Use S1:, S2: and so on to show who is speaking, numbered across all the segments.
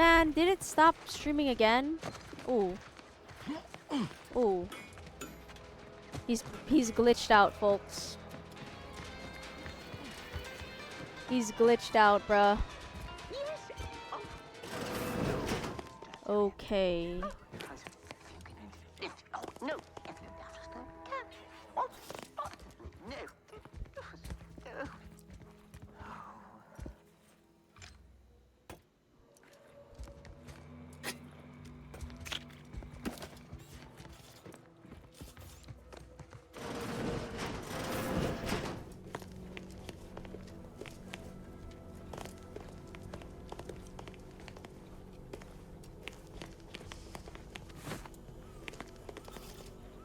S1: Man, did it stop streaming again? Ooh. Ooh. He's glitched out, folks. He's glitched out, bruh. Okay.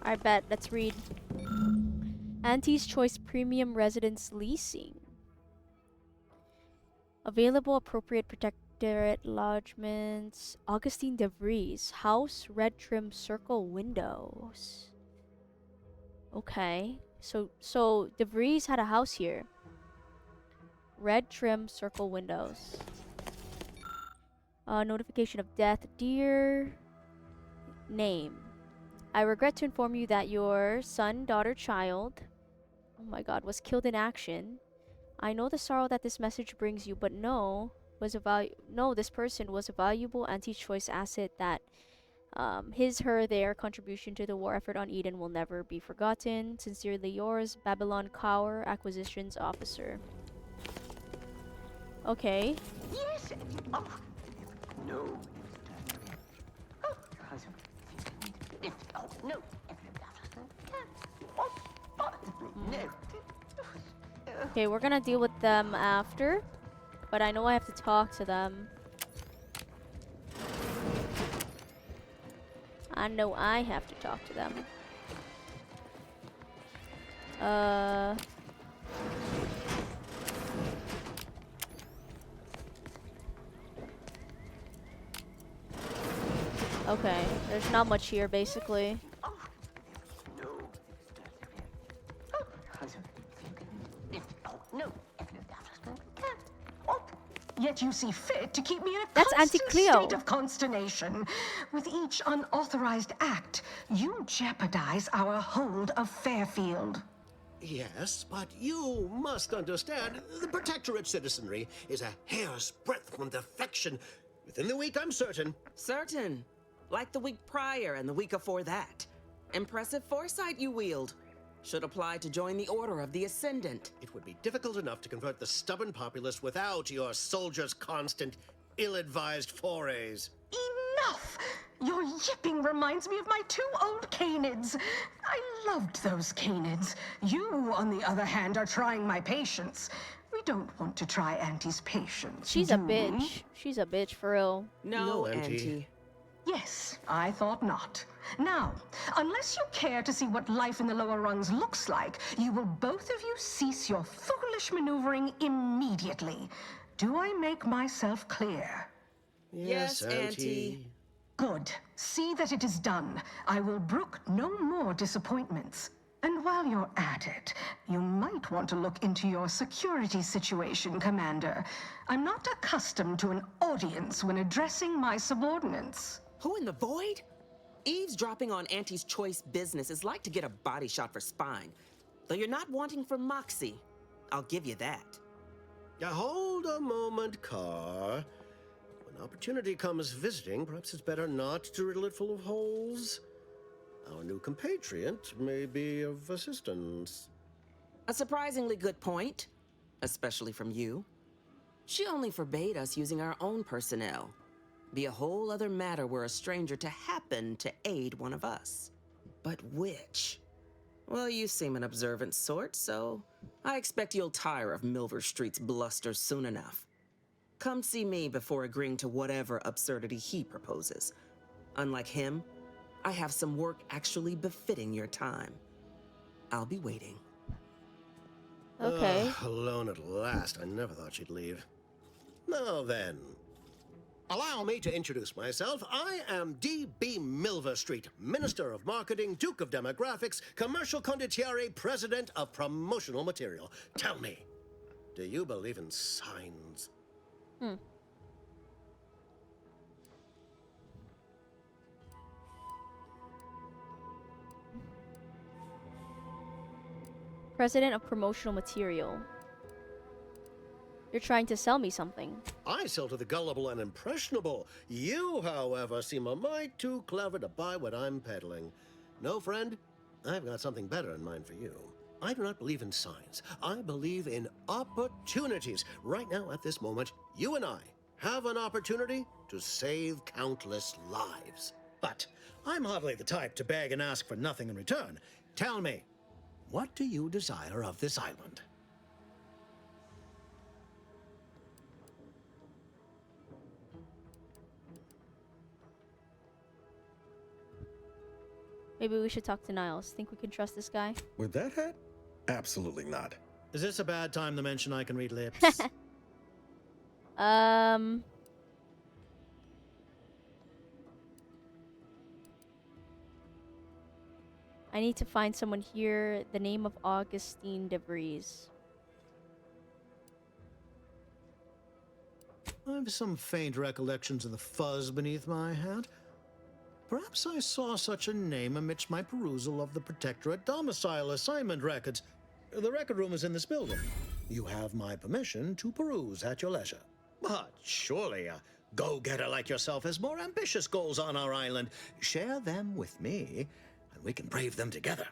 S1: I bet. Let's read. Auntie's Choice Premium Residence Leasing. Available appropriate protectorate lodgements. Augustine DeVries. House, red trim circle windows. Okay. So DeVries had a house here. Red trim circle windows. Notification of death. Dear name. I regret to inform you that your son, daughter, child, oh my god, was killed in action. I know the sorrow that this message brings you, but this person was a valuable anti-choice asset that their contribution to the war effort on Eden will never be forgotten. Sincerely yours, Babylon Cower, Acquisitions Officer. Okay.
S2: Yes. Oh, no. Oh, no. No.
S1: Okay, we're gonna deal with them after, but I know I have to talk to them. I know I have to talk to them. Okay, there's not much here, basically.
S2: No. Yet you see fit to keep me in a
S1: That's Auntie
S2: constant
S1: Cleo.
S2: state of consternation. With each unauthorized act, you jeopardize our hold of Fairfield.
S3: Yes, but you must understand, the Protectorate citizenry is a hair's breadth from defection. Within the week, I'm certain.
S4: Certain. Like the week prior and the week before that. Impressive foresight you wield. Should apply to join the Order of the Ascendant.
S3: It would be difficult enough to convert the stubborn populace without your soldiers' constant, ill-advised forays.
S2: Enough! Your yipping reminds me of my 2 old canids. I loved those canids. You, on the other hand, are trying my patience. We don't want to try Auntie's patience.
S1: She's a bitch. She's a bitch for real.
S4: No,
S3: Auntie.
S4: Auntie.
S2: Yes, I thought not. Now, unless you care to see what life in the lower rungs looks like, you will both of you cease your foolish maneuvering immediately. Do I make myself clear?
S4: Yes, Auntie.
S2: Good. See that it is done. I will brook no more disappointments. And while you're at it, you might want to look into your security situation, Commander. I'm not accustomed to an audience when addressing my subordinates.
S4: Who in the void? Eavesdropping on Auntie's Choice business is like to get a body shot for spine. Though you're not wanting for moxie. I'll give you that.
S3: Hold a moment, Carr. When opportunity comes visiting, perhaps it's better not to riddle it full of holes. Our new compatriot may be of assistance.
S4: A surprisingly good point. Especially from you. She only forbade us using our own personnel. Be a whole other matter were a stranger to happen to aid one of us. But which? Well, you seem an observant sort, so I expect you'll tire of Milver Street's bluster soon enough. Come see me before agreeing to whatever absurdity he proposes. Unlike him, I have some work actually befitting your time. I'll be waiting.
S1: Okay.
S3: Alone at last. I never thought she'd leave. Now then. Allow me to introduce myself. I am D.B. Milver Street, Minister of Marketing, Duke of Demographics, Commercial Condottiere, President of Promotional Material. Tell me, do you believe in signs?
S1: President of promotional material. You're trying to sell me something.
S3: I sell to the gullible and impressionable. You, however, seem a mite too clever to buy what I'm peddling. No, friend, I've got something better in mind for you. I do not believe in signs. I believe in opportunities. Right now, at this moment, you and I have an opportunity to save countless lives. But I'm hardly the type to beg and ask for nothing in return. Tell me, what do you desire of this island?
S1: Maybe we should talk to Niles. Think we can trust this guy?
S5: With that hat? Absolutely not.
S3: Is this a bad time to mention I can read lips?
S1: I need to find someone here. The name of Augustine DeVries.
S3: I've some faint recollections of the fuzz beneath my hat. Perhaps I saw such a name amidst my perusal of the Protectorate domicile assignment records. The record room is in this building. You have my permission to peruse at your leisure. But surely a go-getter like yourself has more ambitious goals on our island. Share them with me, and we can brave them together.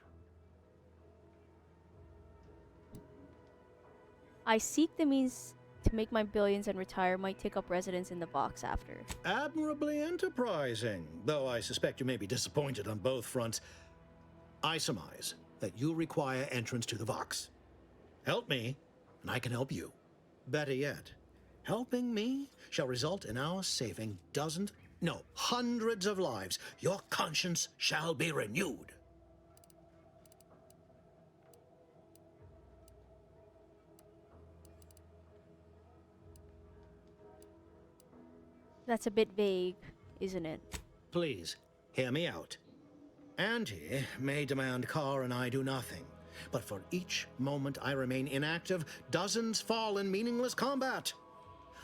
S1: I seek the means to make my billions and retire. Might take up residence in the box after.
S3: Admirably enterprising, though I suspect you may be disappointed on both fronts. I surmise that you require entrance to the Vox. Help me, and I can help you. Better yet, helping me shall result in our saving dozens, no, hundreds of lives. Your conscience shall be renewed.
S1: That's a bit vague, isn't it?
S3: Please, hear me out. Auntie may demand Carr and I do nothing, but for each moment I remain inactive, dozens fall in meaningless combat.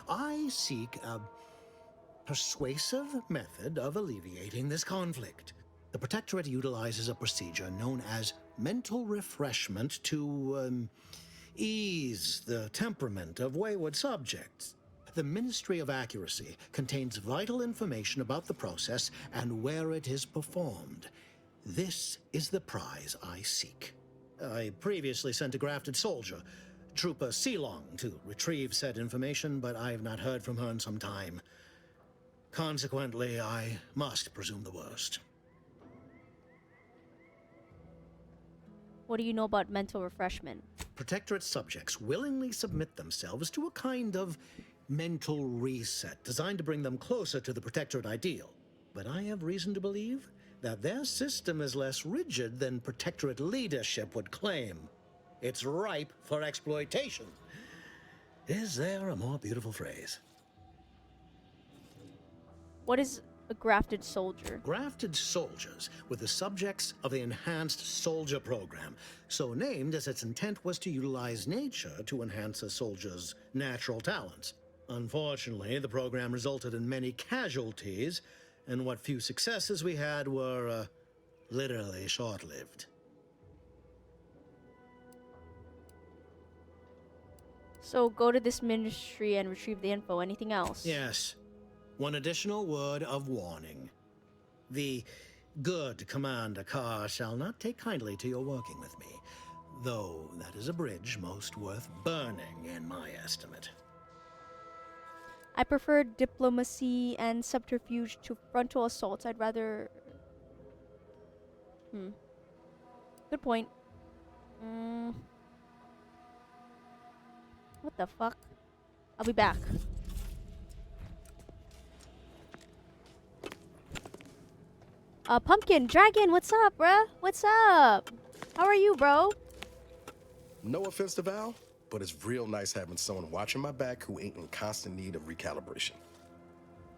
S3: I seek a persuasive method of alleviating this conflict. The Protectorate utilizes a procedure known as mental refreshment to ease the temperament of wayward subjects. The Ministry of Accuracy contains vital information about the process and where it is performed. This is the prize I seek. I previously sent a grafted soldier, Trooper Sealong, to retrieve said information, but I have not heard from her in some time. Consequently, I must presume the worst.
S1: What do you know about mental refreshment?
S3: Protectorate subjects willingly submit themselves to a kind of mental reset designed to bring them closer to the Protectorate ideal. But I have reason to believe that their system is less rigid than Protectorate leadership would claim. It's ripe for exploitation. Is there a more beautiful phrase?
S1: What is a grafted soldier?
S3: Grafted soldiers were the subjects of the Enhanced Soldier Program, so named as its intent was to utilize nature to enhance a soldier's natural talents. Unfortunately, the program resulted in many casualties, and what few successes we had were literally short-lived.
S1: So go to this ministry and retrieve the info. Anything else?
S3: Yes. One additional word of warning. The good Commander Carr shall not take kindly to your working with me, though that is a bridge most worth burning in my estimate.
S1: I prefer diplomacy and subterfuge to frontal assaults. I'd rather... Good point. What the fuck? I'll be back. Pumpkin, Dragon, what's up, bruh? What's up? How are you, bro?
S5: No offense to Val, but it's real nice having someone watching my back who ain't in constant need of recalibration.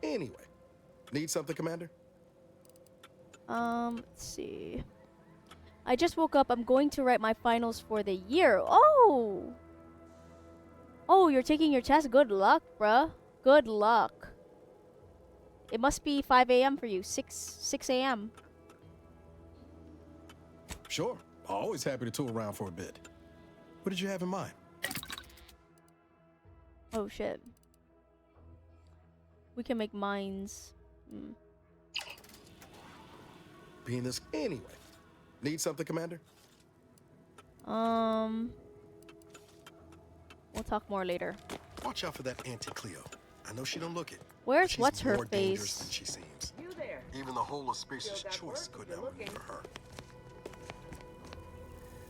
S5: Anyway, need something, Commander?
S1: Let's see. I just woke up. I'm going to write my finals for the year. Oh! Oh, you're taking your test? Good luck, bruh. Good luck. It must be 5 a.m. for you. 6 a.m.
S5: Sure, always happy to tool around for a bit. What did you have in mind?
S1: Oh shit. We can make mines. Hmm.
S5: Being this anyway. Need something, Commander?
S1: We'll talk more later.
S5: Watch out for that Auntie Cleo. I know she don't look it.
S1: Where's
S5: but she's
S1: what's her
S5: more dangerous than
S1: face?
S5: she seems.
S4: You there?
S5: Even the whole of Spacer's Choice couldn't outmaneuver her.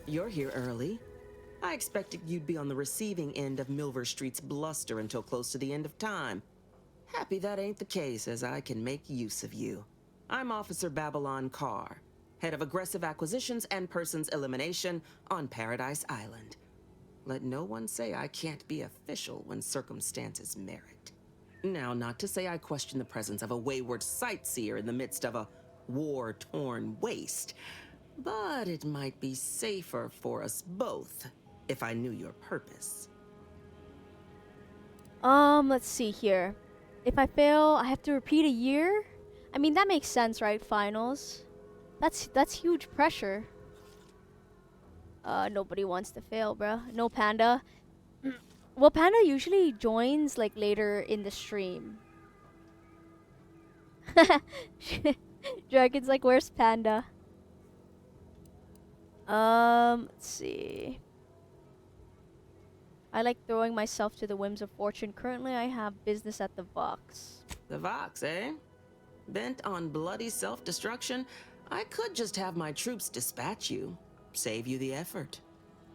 S4: You're here early. I expected you'd be on the receiving end of Milver Street's bluster until close to the end of time. Happy that ain't the case, as I can make use of you. I'm Officer Babylon Carr, head of aggressive acquisitions and persons elimination on Paradise Island. Let no one say I can't be official when circumstances merit. Now, not to say I question the presence of a wayward sightseer in the midst of a war-torn waste, but it might be safer for us both if I knew your purpose.
S1: Let's see here. If I fail, I have to repeat a year? I mean, that makes sense, right? Finals. That's huge pressure. Nobody wants to fail, bruh. No Panda. Well, Panda usually joins like later in the stream. Dragon's like, where's Panda? Let's see. I like throwing myself to the whims of fortune. Currently, I have business at the Vox.
S4: The Vox, eh? Bent on bloody self-destruction, I could just have my troops dispatch you, save you the effort.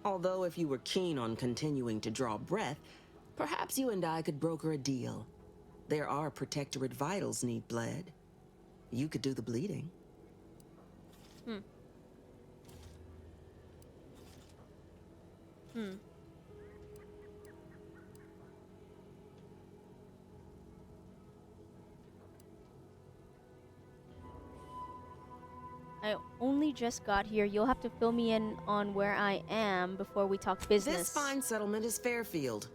S4: Although if you were keen on continuing to draw breath, perhaps you and I could broker a deal. There are Protectorate vitals need bled. You could do the bleeding.
S1: I only just got here. You'll have to fill me in on where I am before we talk business.
S4: This fine settlement is Fairfield.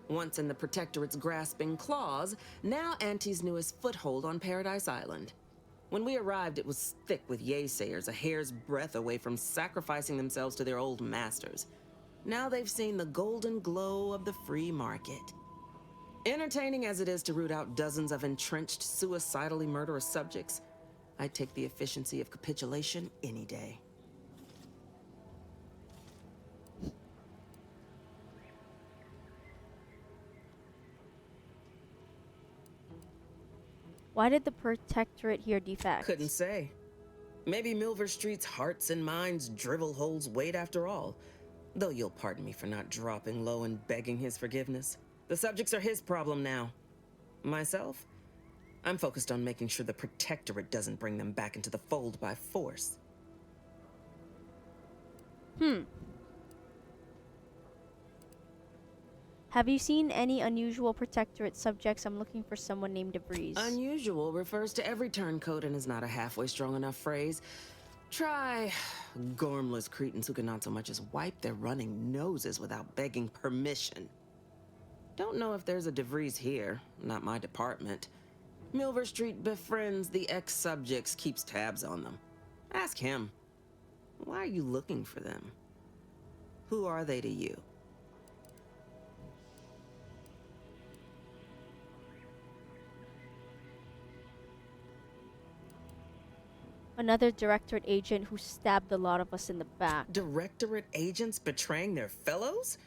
S4: Once in the Protectorate's grasping claws, now Auntie's newest foothold on Paradise Island. When we arrived, it was thick with yaysayers, a hair's breadth away from sacrificing themselves to their old masters. Now they've seen the golden glow of the free market. Entertaining as it is to root out dozens of entrenched, suicidally murderous subjects, I'd take the efficiency of capitulation any day.
S1: Why did the Protectorate here defect?
S4: Couldn't say. Maybe Milver Street's hearts and minds drivel holes weight after all. Though you'll pardon me for not dropping low and begging his forgiveness. The subjects are his problem now. Myself? I'm focused on making sure the Protectorate doesn't bring them back into the fold by force.
S1: Have you seen any unusual Protectorate subjects? I'm looking for someone named DeVries.
S4: Unusual refers to every turncoat and is not a halfway strong enough phrase. Try gormless cretins who can not so much as wipe their running noses without begging permission. Don't know if there's a DeVries here, not my department. Milver Street befriends the ex-subjects, keeps tabs on them. Ask him. Why are you looking for them? Who are they to you?
S1: Another Directorate agent who stabbed a lot of us in the back.
S4: Directorate agents betraying their fellows?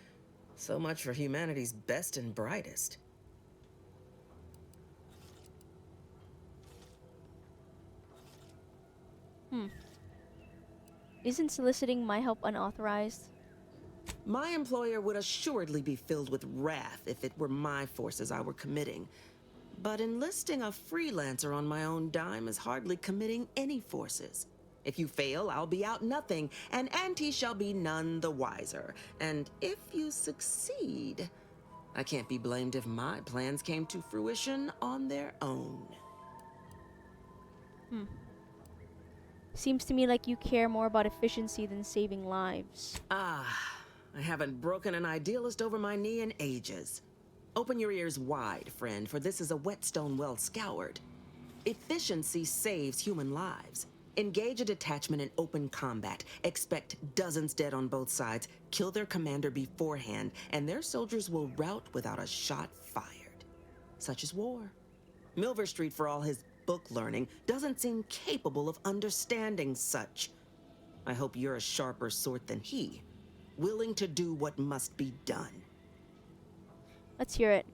S4: So much for humanity's best and brightest.
S1: Isn't soliciting my help unauthorized?
S4: My employer would assuredly be filled with wrath if it were my forces I were committing. But enlisting a freelancer on my own dime is hardly committing any forces. If you fail, I'll be out nothing, and Auntie shall be none the wiser. And if you succeed, I can't be blamed if my plans came to fruition on their own.
S1: Seems to me like you care more about efficiency than saving lives.
S4: Ah, I haven't broken an idealist over my knee in ages. Open your ears wide, friend, for this is a whetstone well scoured. Efficiency saves human lives. Engage a detachment in open combat. Expect dozens dead on both sides. Kill their commander beforehand, and their soldiers will rout without a shot fired. Such is war. Milver Street, for all his book learning, doesn't seem capable of understanding such. I hope you're a sharper sort than he, willing to do what must be done.
S1: Let's hear it.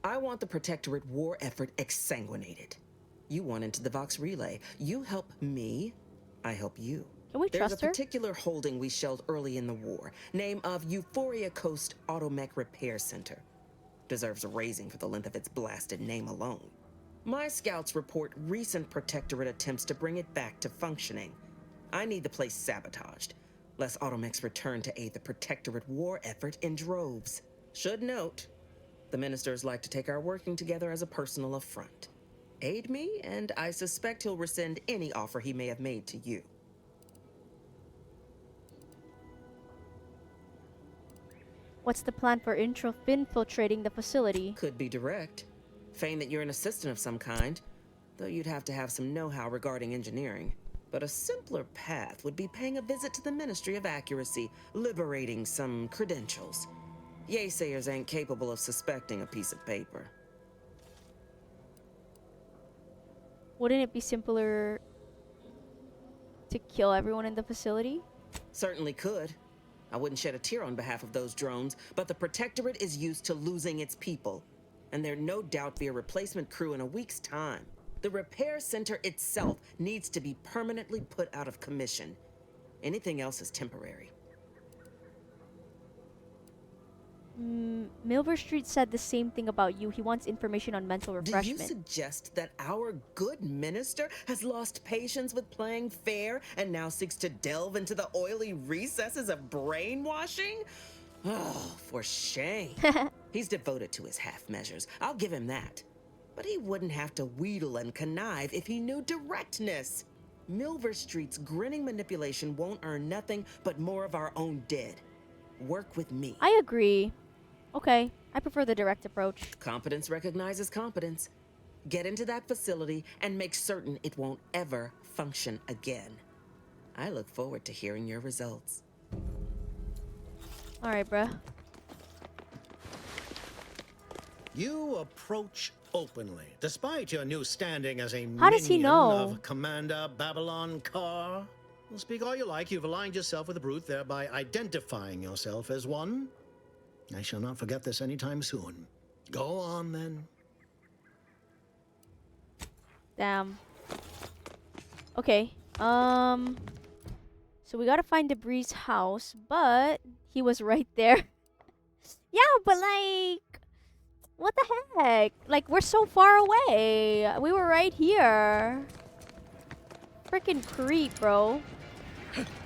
S4: I want the Protectorate war effort exsanguinated. You want into the Vox Relay. You help me, I help you.
S1: Can we
S4: There's
S1: trust
S4: a
S1: her?
S4: particular holding we shelled early in the war, name of Euphoria Coast Automech Repair Center. Deserves a raising for the length of its blasted name alone. My scouts report recent Protectorate attempts to bring it back to functioning. I need the place sabotaged, lest automechs return to aid the Protectorate war effort in droves. Should note, the ministers like to take our working together as a personal affront. Aid me, and I suspect he'll rescind any offer he may have made to you.
S1: What's the plan for infiltrating the facility?
S4: Could be direct. Feign that you're an assistant of some kind, though you'd have to have some know-how regarding engineering. But a simpler path would be paying a visit to the Ministry of Accuracy, liberating some credentials. Yaysayers ain't capable of suspecting a piece of paper.
S1: Wouldn't it be simpler to kill everyone in the facility?
S4: Certainly could. I wouldn't shed a tear on behalf of those drones, but the Protectorate is used to losing its people, and there'd no doubt be a replacement crew in a week's time. The repair center itself needs to be permanently put out of commission. Anything else is temporary.
S1: Milver Street said the same thing about you. He wants information on mental
S4: Do
S1: refreshment.
S4: you suggest that our good minister has lost patience with playing fair and now seeks to delve into the oily recesses of brainwashing? Oh, for shame. He's devoted to his half measures. I'll give him that. But he wouldn't have to wheedle and connive if he knew directness. Milver Street's grinning manipulation won't earn nothing but more of our own dead. Work with me.
S1: I agree. Okay, I prefer the direct approach.
S4: Competence recognizes competence. Get into that facility and make certain it won't ever function again. I look forward to hearing your results.
S1: Alright, bruh.
S3: You approach openly, despite your new standing as a
S1: How does he
S3: minion
S1: know?
S3: of Commander Babylon Carr. Well, speak all you like. You've aligned yourself with the brute, thereby identifying yourself as one. I shall not forget this anytime soon. Go on, then.
S1: Damn. Okay. So we gotta find Debris' house, but he was right there. Yeah, but like, what the heck? Like, we're so far away. We were right here. Freaking creep, bro.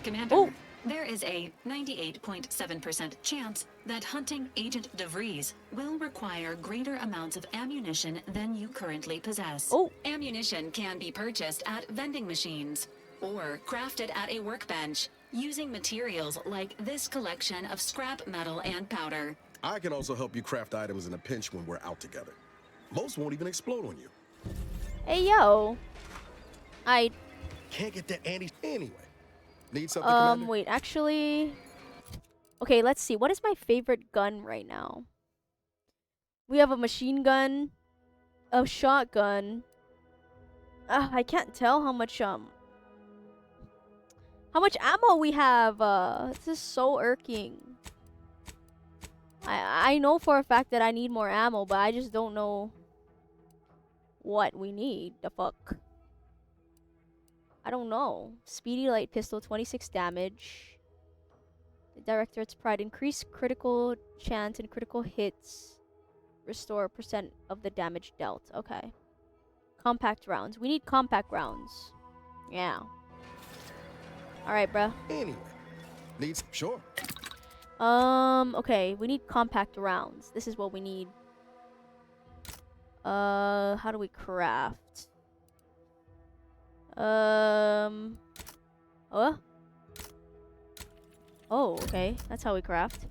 S6: Commander,
S1: Oh.
S6: there is a 98.7% chance that hunting Agent DeVries will require greater amounts of ammunition than you currently possess.
S1: Oh.
S6: Ammunition can be purchased at vending machines or crafted at a workbench using materials like this collection of scrap metal and powder.
S5: I can also help you craft items in a pinch when we're out together. Most won't even explode on you.
S1: Hey, yo. I
S5: Can't get that Andy anyway. Need something, Commander?
S1: wait, actually... Okay, let's see. What is my favorite gun right now? We have a machine gun, a shotgun. I can't tell how much ammo we have. This is so irking. I know for a fact that I need more ammo, but I just don't know what we need. The fuck? I don't know. Speedy light pistol, 26 damage. The Directorate's Pride. Increase critical chance and critical hits. Restore percent of the damage dealt. Okay. Compact rounds. We need compact rounds. Yeah. Alright, bruh.
S5: Anyway. Needs... Sure.
S1: Okay. We need compact rounds. This is what we need. How do we craft? Oh. Oh, okay. That's how we craft.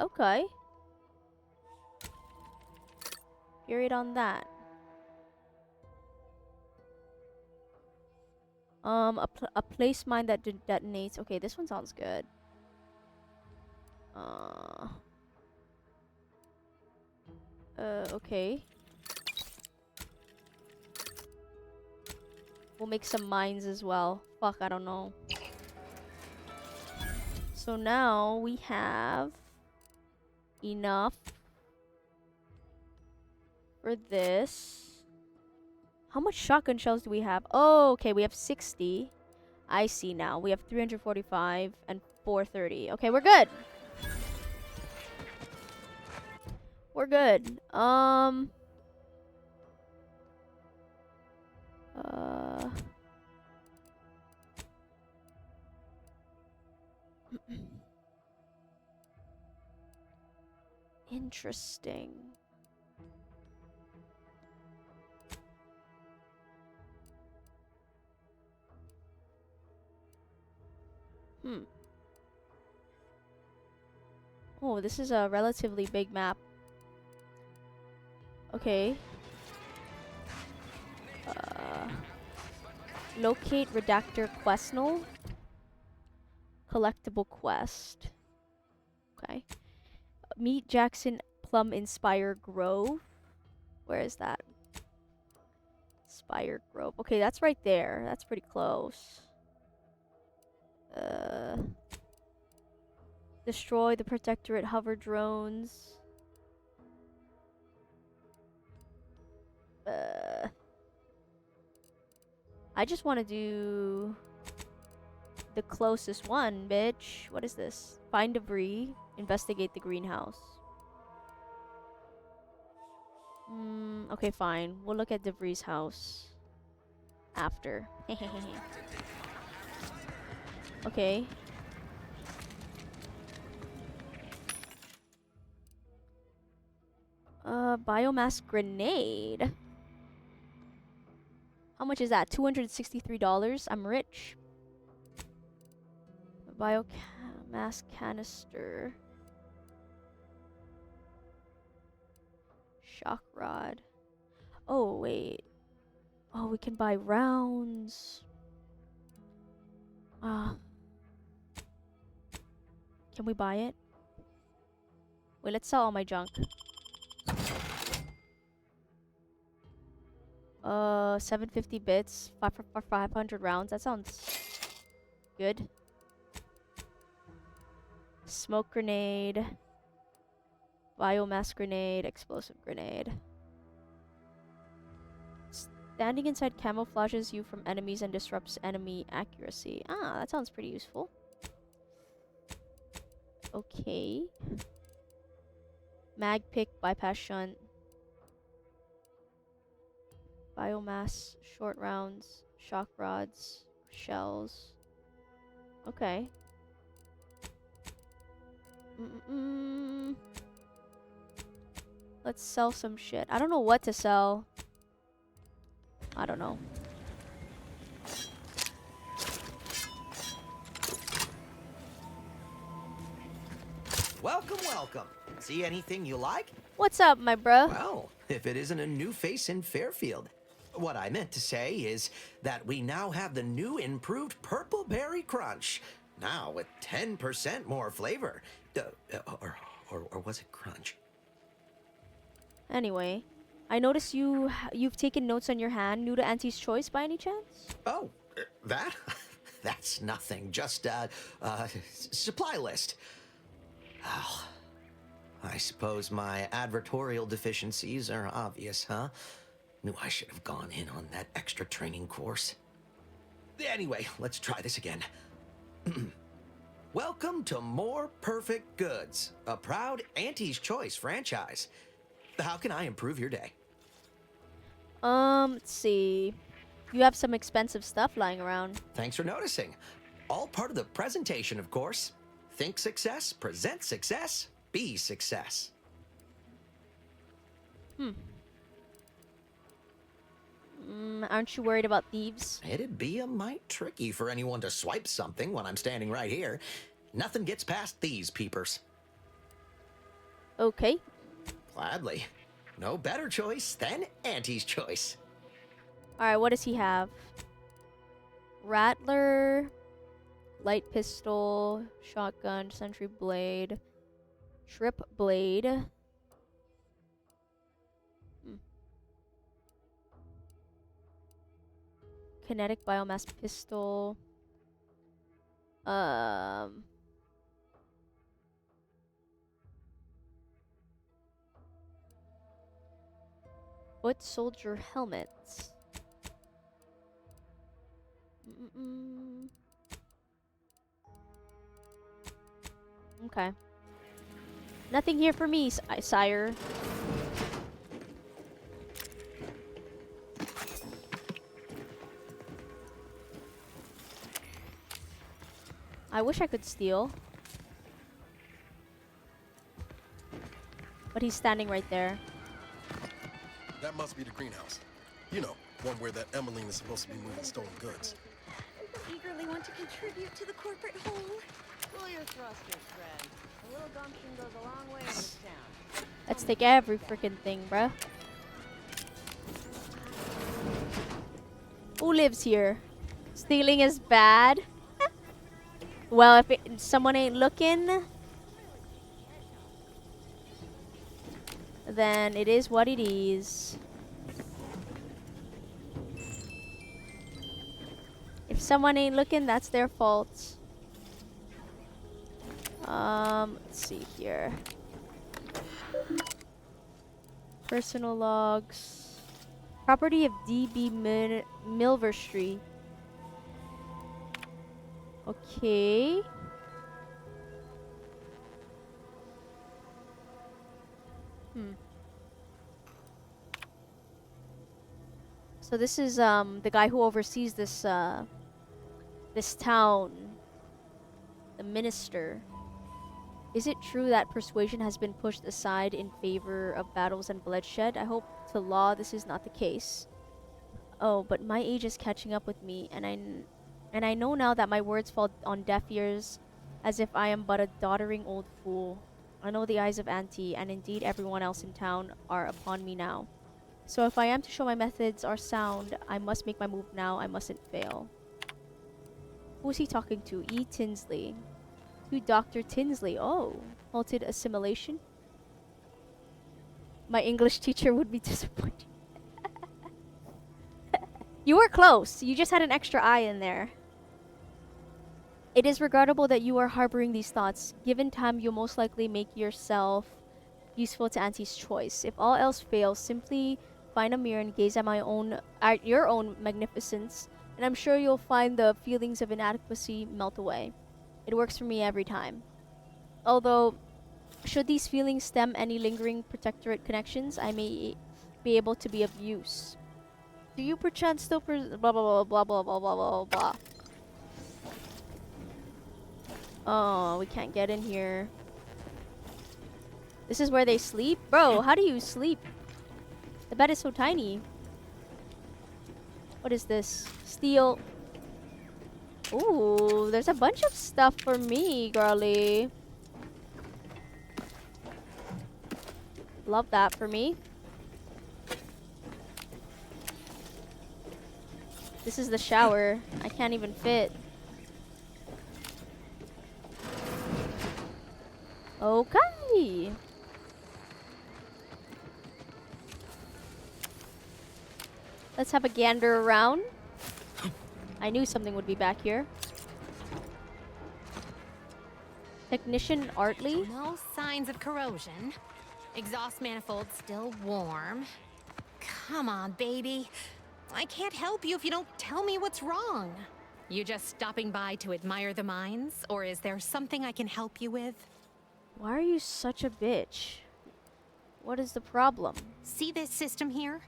S1: Okay. Period on that. A place mine that detonates. Okay, this one sounds good. Okay. We'll make some mines as well. Fuck, I don't know. So now we have enough for this. How much shotgun shells do we have? Oh, okay, we have 60. I see now. We have 345 and 430. Okay, we're good. We're good. Interesting. Oh, this is a relatively big map. Okay. Locate redactor quest null. Collectible quest. Okay. Meet Jackson Plum in Spire Grove. Where is that? Spire Grove. Okay, that's right there. That's pretty close. Destroy the Protectorate hover drones. I just want to do the closest one, bitch. What is this? Find debris. Investigate the greenhouse. Okay, fine. We'll look at Debris' house after. Okay. Biomass grenade. How much is that? $263. I'm rich. Biomass canister. Shock rod. Oh, wait. Oh, we can buy rounds. Can we buy it? Wait, let's sell all my junk. 750 bits, 500 rounds. That sounds good. Smoke grenade, biomass grenade, explosive grenade. Standing inside camouflages you from enemies and disrupts enemy accuracy. Ah, that sounds pretty useful. Okay. Mag pick, bypass shunt. Biomass, short rounds, shock rods, shells. Okay. Let's sell some shit. I don't know what to sell. I don't know.
S7: Welcome, welcome. See anything you like?
S1: What's up, my bro?
S7: Well, if it isn't a new face in Fairfield. What I meant to say is that we now have the new improved Purple Berry Crunch. Now with 10% more flavor. Or was it crunch?
S1: Anyway, I notice you've taken notes on your hand. New to Auntie's Choice by any chance?
S7: Oh, that? That's nothing. Just supply list. Oh, I suppose my advertorial deficiencies are obvious, huh? Knew I should have gone in on that extra training course. Anyway, let's try this again. Welcome to More Perfect Goods, a proud Auntie's Choice franchise. How can I improve your day?
S1: Let's see. You have some expensive stuff lying around.
S7: Thanks for noticing. All part of the presentation, of course. Think success, present success, be success.
S1: Aren't you worried about thieves?
S7: It'd be a mite tricky for anyone to swipe something when I'm standing right here. Nothing gets past these peepers.
S1: Okay.
S7: Gladly. No better choice than Auntie's Choice.
S1: Alright, what does he have? Rattler, light pistol, shotgun, sentry blade, trip blade. Kinetic biomass pistol. Foot soldier helmets. Okay. Nothing here for me, sire. I wish I could steal. But he's standing right there.
S5: That must be the greenhouse. You know, one where that Emmeline is supposed to be moving stolen goods.
S8: Eagerly want to contribute to the corporate whole.
S9: Pull your thrusters, friend. A little gumption goes a long way in this town.
S1: Let's take every freaking thing, bruh. Who lives here? Stealing is bad. Well, if someone ain't looking, then it is what it is. If someone ain't looking, that's their fault. Let's see here. Personal logs. Property of D.B. Milver Street. Okay. So this is the guy who oversees this this town. The minister. Is it true that persuasion has been pushed aside in favor of battles and bloodshed? I hope to law this is not the case. Oh, but my age is catching up with me, and I know now that my words fall on deaf ears, as if I am but a doddering old fool. I know the eyes of Auntie, and indeed everyone else in town, are upon me now. So if I am to show my methods are sound, I must make my move now. I mustn't fail. Who's he talking to? E. Tinsley. To Dr. Tinsley. Oh, halted assimilation. My English teacher would be disappointed. You were close. You just had an extra I in there. It is regrettable that you are harboring these thoughts. Given time, you'll most likely make yourself useful to Auntie's choice. If all else fails, simply find a mirror and gaze at your own magnificence, and I'm sure you'll find the feelings of inadequacy melt away. It works for me every time. Although, should these feelings stem any lingering protectorate connections, I may be able to be of use. Do you perchance still blah blah blah blah blah blah blah blah blah. Oh, we can't get in here. This is where they sleep? Bro, how do you sleep? The bed is so tiny. What is this? Steel. Ooh, there's a bunch of stuff for me, girly. Love that for me. This is the shower. I can't even fit. Okay. Let's have a gander around. I knew something would be back here. Technician Artley.
S8: No signs of corrosion. Exhaust manifold still warm. Come on, baby. I can't help you if you don't tell me what's wrong. You just stopping by to admire the mines, or is there something I can help you with?
S1: Why are you such a bitch? What is the problem?
S8: See this system here?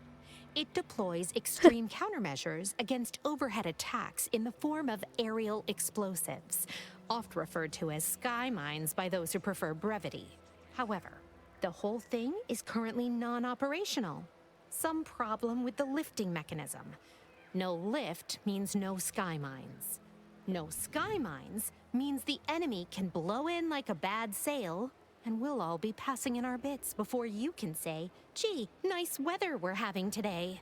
S8: It deploys extreme countermeasures against overhead attacks in the form of aerial explosives, oft referred to as sky mines by those who prefer brevity. However, the whole thing is currently non-operational. Some problem with the lifting mechanism. No lift means no sky mines. No sky mines means the enemy can blow in like a bad sail, and we'll all be passing in our bits before you can say, gee, nice weather we're having today.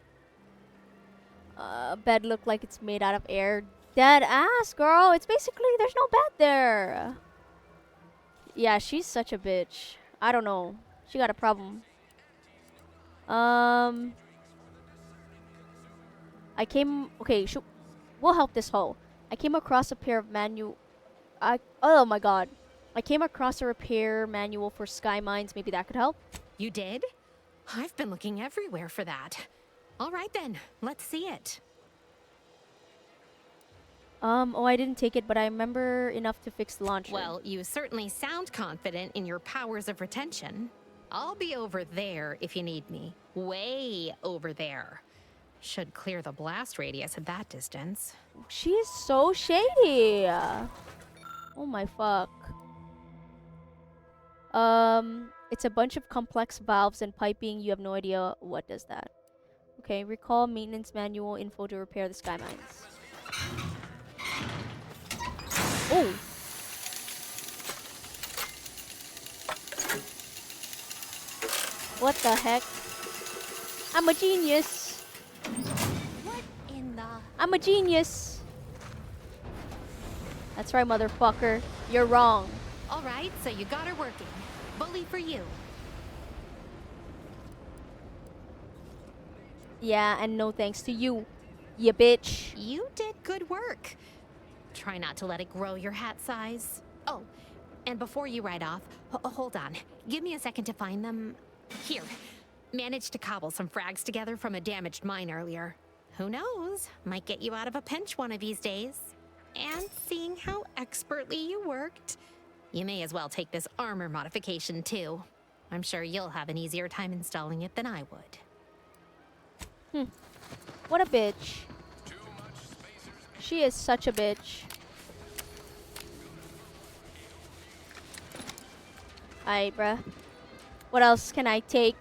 S1: Bed looked like it's made out of air. Dead ass, girl. It's basically there's no bed there. Yeah, she's such a bitch. I don't know. She got a problem. I came. Okay, we'll help this hoe. I came across a pair of oh my god. I came across a repair manual for sky mines. Maybe that could help.
S8: You did? I've been looking everywhere for that. All right then, let's see it.
S1: Oh, I didn't take it, but I remember enough to fix the launcher.
S8: Well, you certainly sound confident in your powers of retention. I'll be over there if you need me. Way over there. Should clear the blast radius at that distance.
S1: She's so shady. Oh my fuck. It's a bunch of complex valves and piping. You have no idea what does that. Okay, recall maintenance manual info to repair the sky mines. Oh. What the heck? I'm a genius.
S8: What in the...
S1: I'm a genius. That's right, motherfucker. You're wrong.
S8: All right, so you got her working. Bully for you.
S1: Yeah, and no thanks to you, you bitch.
S8: You did good work. Try not to let it grow your hat size. Oh, and before you ride off, hold on. Give me a second to find them. Here. Managed to cobble some frags together from a damaged mine earlier. Who knows? Might get you out of a pinch one of these days. And seeing how expertly you worked, you may as well take this armor modification too. I'm sure you'll have an easier time installing it than I would.
S1: What a bitch. She is such a bitch. Alright, bruh. What else can I take?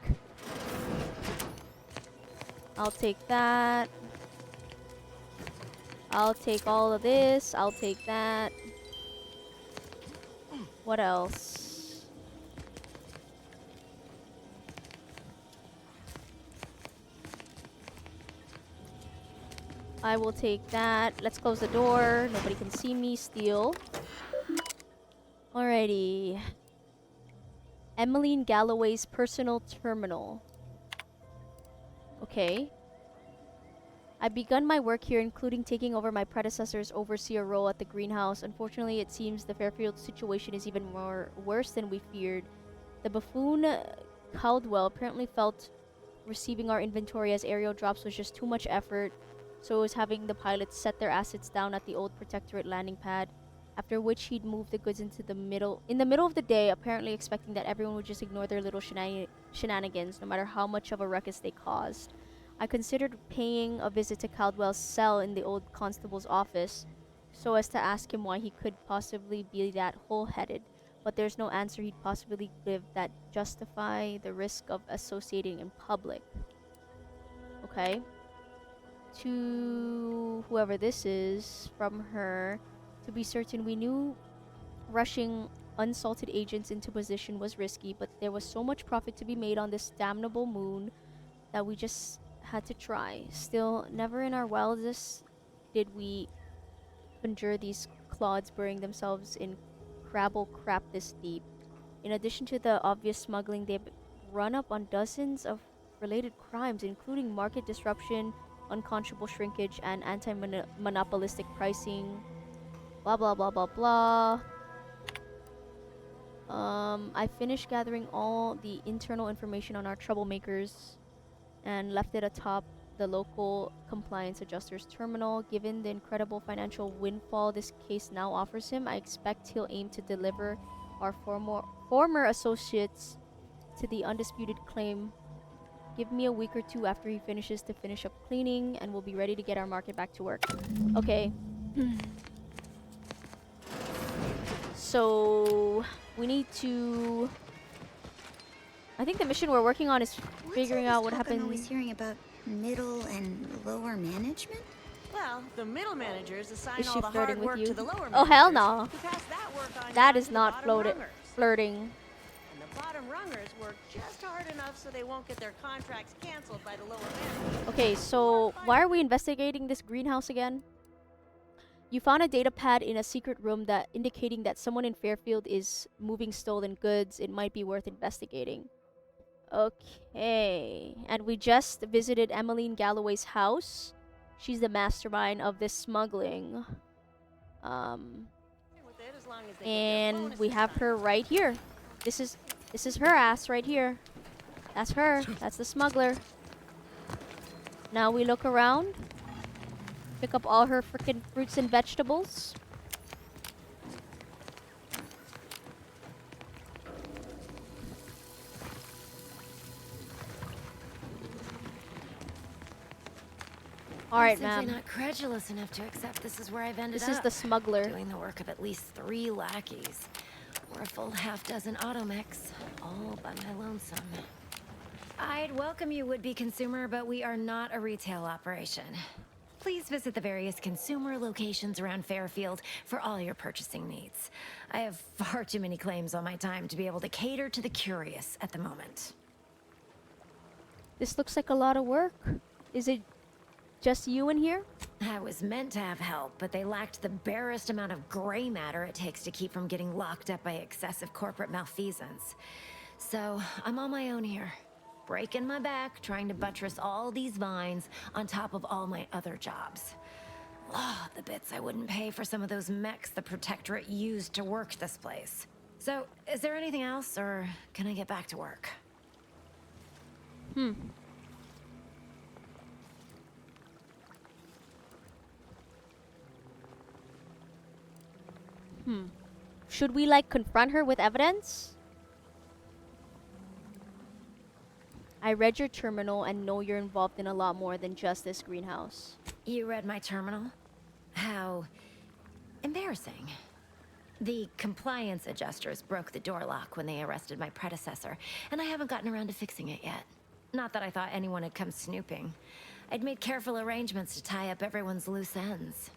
S1: I'll take that. I'll take all of this. I'll take that. What else? I will take that. Let's close the door. Nobody can see me steal. Alrighty. Emmeline Galloway's personal terminal. Okay. I've begun my work here, including taking over my predecessor's overseer role at the greenhouse. Unfortunately, it seems the Fairfield situation is even worse than we feared. The buffoon Caldwell apparently felt receiving our inventory as aerial drops was just too much effort, so it was having the pilots set their assets down at the old protectorate landing pad, after which he'd move the goods in the middle of the day, apparently expecting that everyone would just ignore their little shenanigans, no matter how much of a ruckus they caused. I considered paying a visit to Caldwell's cell in the old constable's office, so as to ask him why he could possibly be that whole-headed, but there's no answer he'd possibly give that justify the risk of associating in public. Okay. To whoever this is, from her, to be certain, we knew rushing unsalted agents into position was risky, but there was so much profit to be made on this damnable moon that we just had to try. Still, never in our wildest did we conjure these clods burying themselves in crabble crap this deep. In addition to the obvious smuggling, they've run up on dozens of related crimes, including market disruption, unconscionable shrinkage, and anti-monopolistic pricing. Blah blah blah blah blah. I finished gathering all the internal information on our troublemakers and left it atop the local compliance adjuster's terminal. Given the incredible financial windfall this case now offers him, I expect he'll aim to deliver our former associates to the undisputed claim. Give me a week or two after he finishes to finish up cleaning, and we'll be ready to get our market back to work. Okay. So we need to... I think the mission we're working on is figuring out what happened.
S10: I'm always hearing about middle and lower management.
S9: Well, the middle managers assign
S1: Is she
S9: all the
S1: flirting
S9: hard
S1: with
S9: work
S1: you?
S9: to the lower
S1: Oh, hell
S9: managers,
S1: no.
S9: who pass that work on
S1: That
S9: down
S1: is
S9: to the
S1: not
S9: bottom rungers.
S1: flirting.
S9: And the bottom rungers work just hard enough so they won't get their contracts canceled by the lower managers.
S1: Okay, so why are we investigating this greenhouse again? You found a data pad in a secret room that indicating that someone in Fairfield is moving stolen goods. It might be worth investigating. Okay. And we just visited Emmeline Galloway's house. She's the mastermind of this smuggling. And we have her right here. This is her ass right here. That's her. That's the smuggler. Now we look around. Pick up all her freaking fruits and vegetables. Alright,
S11: I'm simply
S1: ma'am.
S11: not credulous enough to accept this is where I've ended
S1: This
S11: up.
S1: is the smuggler.
S11: Doing the work of at least 3 lackeys. Or a full half-dozen automechs. All by my lonesome. I'd welcome you, would-be consumer, but we are not a retail operation. Please visit the various consumer locations around Fairfield for all your purchasing needs. I have far too many claims on my time to be able to cater to the curious at the moment.
S1: This looks like a lot of work. Is it just you in here?
S11: I was meant to have help, but they lacked the barest amount of gray matter it takes to keep from getting locked up by excessive corporate malfeasance. So, I'm on my own here. Breaking my back, trying to buttress all these vines on top of all my other jobs. Oh, the bits I wouldn't pay for some of those mechs the Protectorate used to work this place. So, is there anything else, or can I get back to work?
S1: Should we, like, confront her with evidence? I read your terminal and know you're involved in a lot more than just this greenhouse.
S11: You read my terminal? How embarrassing. The compliance adjusters broke the door lock when they arrested my predecessor, and I haven't gotten around to fixing it yet. Not that I thought anyone had come snooping. I'd made careful arrangements to tie up everyone's loose ends.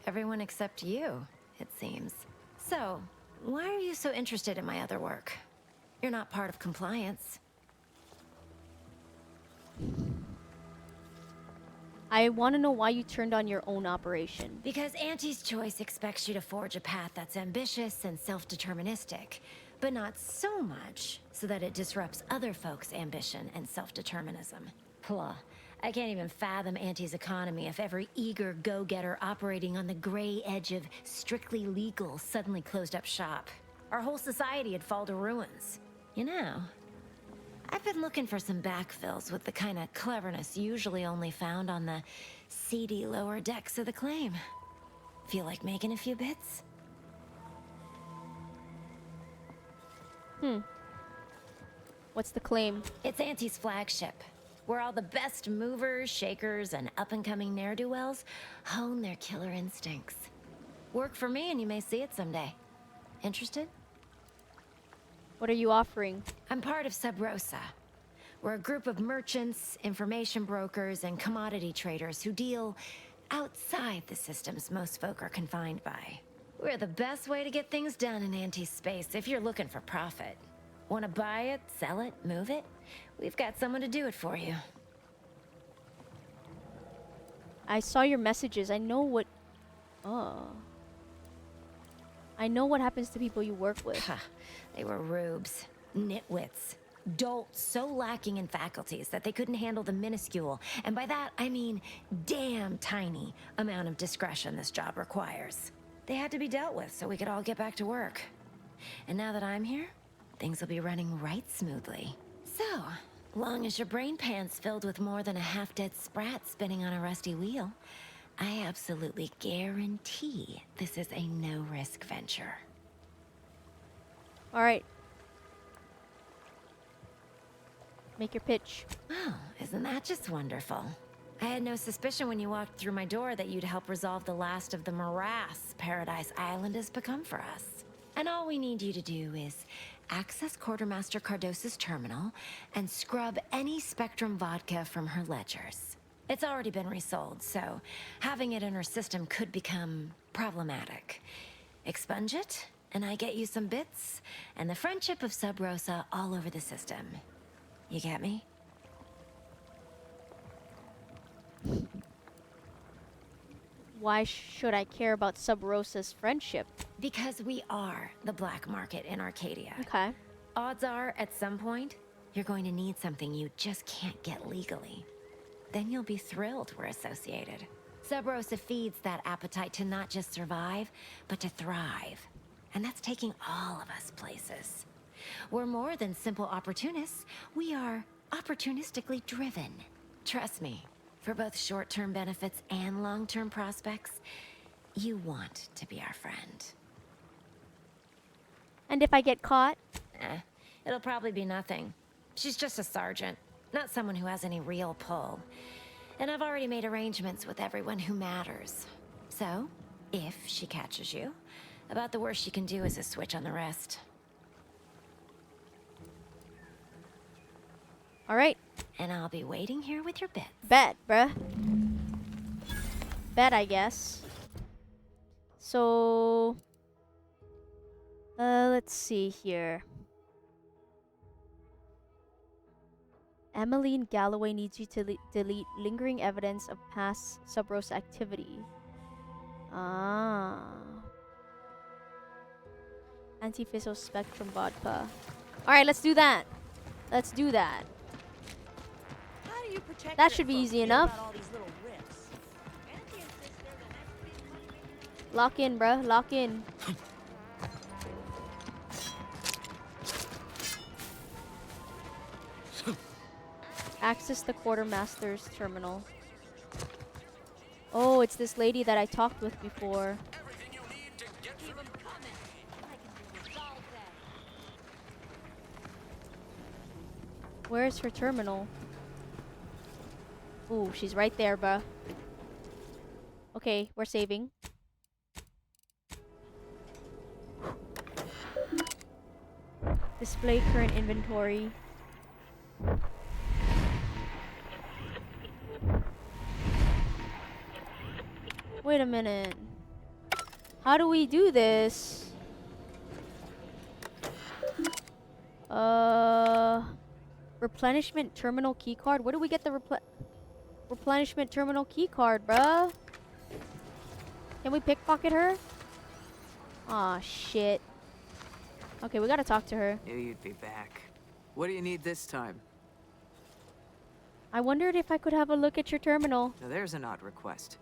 S11: Everyone except you, it seems. So, why are you so interested in my other work? You're not part of compliance.
S1: I want to know why you turned on your own operation.
S11: Because Auntie's Choice expects you to forge a path that's ambitious and self-deterministic, but not so much so that it disrupts other folks' ambition and self-determinism. Plah. I can't even fathom Auntie's economy if every eager go-getter operating on the gray edge of strictly legal suddenly closed up shop. Our whole society would fall to ruins. You know, I've been looking for some backfills with the kind of cleverness usually only found on the seedy lower decks of the claim. Feel like making a few bits?
S1: What's the claim?
S11: It's Auntie's flagship, where all the best movers, shakers, and up-and-coming ne'er-do-wells hone their killer instincts. Work for me and you may see it someday. Interested?
S1: What are you offering?
S11: I'm part of Sub Rosa. We're a group of merchants, information brokers, and commodity traders who deal outside the systems most folk are confined by. We're the best way to get things done in anti-space if you're looking for profit. Want to buy it, sell it, move it? We've got someone to do it for you.
S1: I saw your messages. I know what... Oh. I know what happens to people you work with.
S11: Ha, they were rubes, nitwits, dolts so lacking in faculties that they couldn't handle the minuscule, and by that I mean damn tiny, amount of discretion this job requires. They had to be dealt with so we could all get back to work. And now that I'm here, things will be running right smoothly. So, long as your brain pan's filled with more than a half-dead sprat spinning on a rusty wheel, I absolutely guarantee this is a no-risk venture.
S1: Alright. Make your pitch.
S11: Oh, isn't that just wonderful? I had no suspicion when you walked through my door that you'd help resolve the last of the morass Paradise Island has become for us. And all we need you to do is access Quartermaster Cardos's terminal and scrub any Spectrum vodka from her ledgers. It's already been resold, so having it in her system could become problematic. Expunge it, and I get you some bits, and the friendship of Sub Rosa all over the system. You get me?
S1: Why should I care about Sub Rosa's friendship?
S11: Because we are the black market in Arcadia.
S1: Okay.
S11: Odds are, at some point, you're going to need something you just can't get legally. Then you'll be thrilled we're associated. Sub Rosa feeds that appetite to not just survive, but to thrive. And that's taking all of us places. We're more than simple opportunists. We are opportunistically driven. Trust me, for both short-term benefits and long-term prospects, you want to be our friend.
S1: And if I get caught?
S11: It'll probably be nothing. She's just a sergeant, not someone who has any real pull. And I've already made arrangements with everyone who matters. So, if she catches you, about the worst she can do is a switch on the rest.
S1: Alright.
S11: And I'll be waiting here with your bits.
S1: Bet, bruh. Bet, I guess. So... let's see here. Emmeline Galloway needs you to delete lingering evidence of past Sub Rosa activity. Ah. Anti-Fizzo Spectrum Vodka. Alright, let's do that. Let's do that.
S9: How do you protect
S1: That should be easy enough. Lock in, bruh. Lock in. Access the quartermaster's terminal. Oh, it's this lady that I talked with before. Where's her terminal? Ooh, she's right there, bruh. Okay, we're saving. Display current inventory. Wait a minute. How do we do this? Replenishment terminal keycard? Where do we get the replenishment terminal keycard, bruh? Can we pickpocket her? Aw, shit. Okay, we gotta talk to her.
S12: Knew you'd be back. What do you need this time?
S1: I wondered if I could have a look at your terminal.
S12: Now there's an odd request.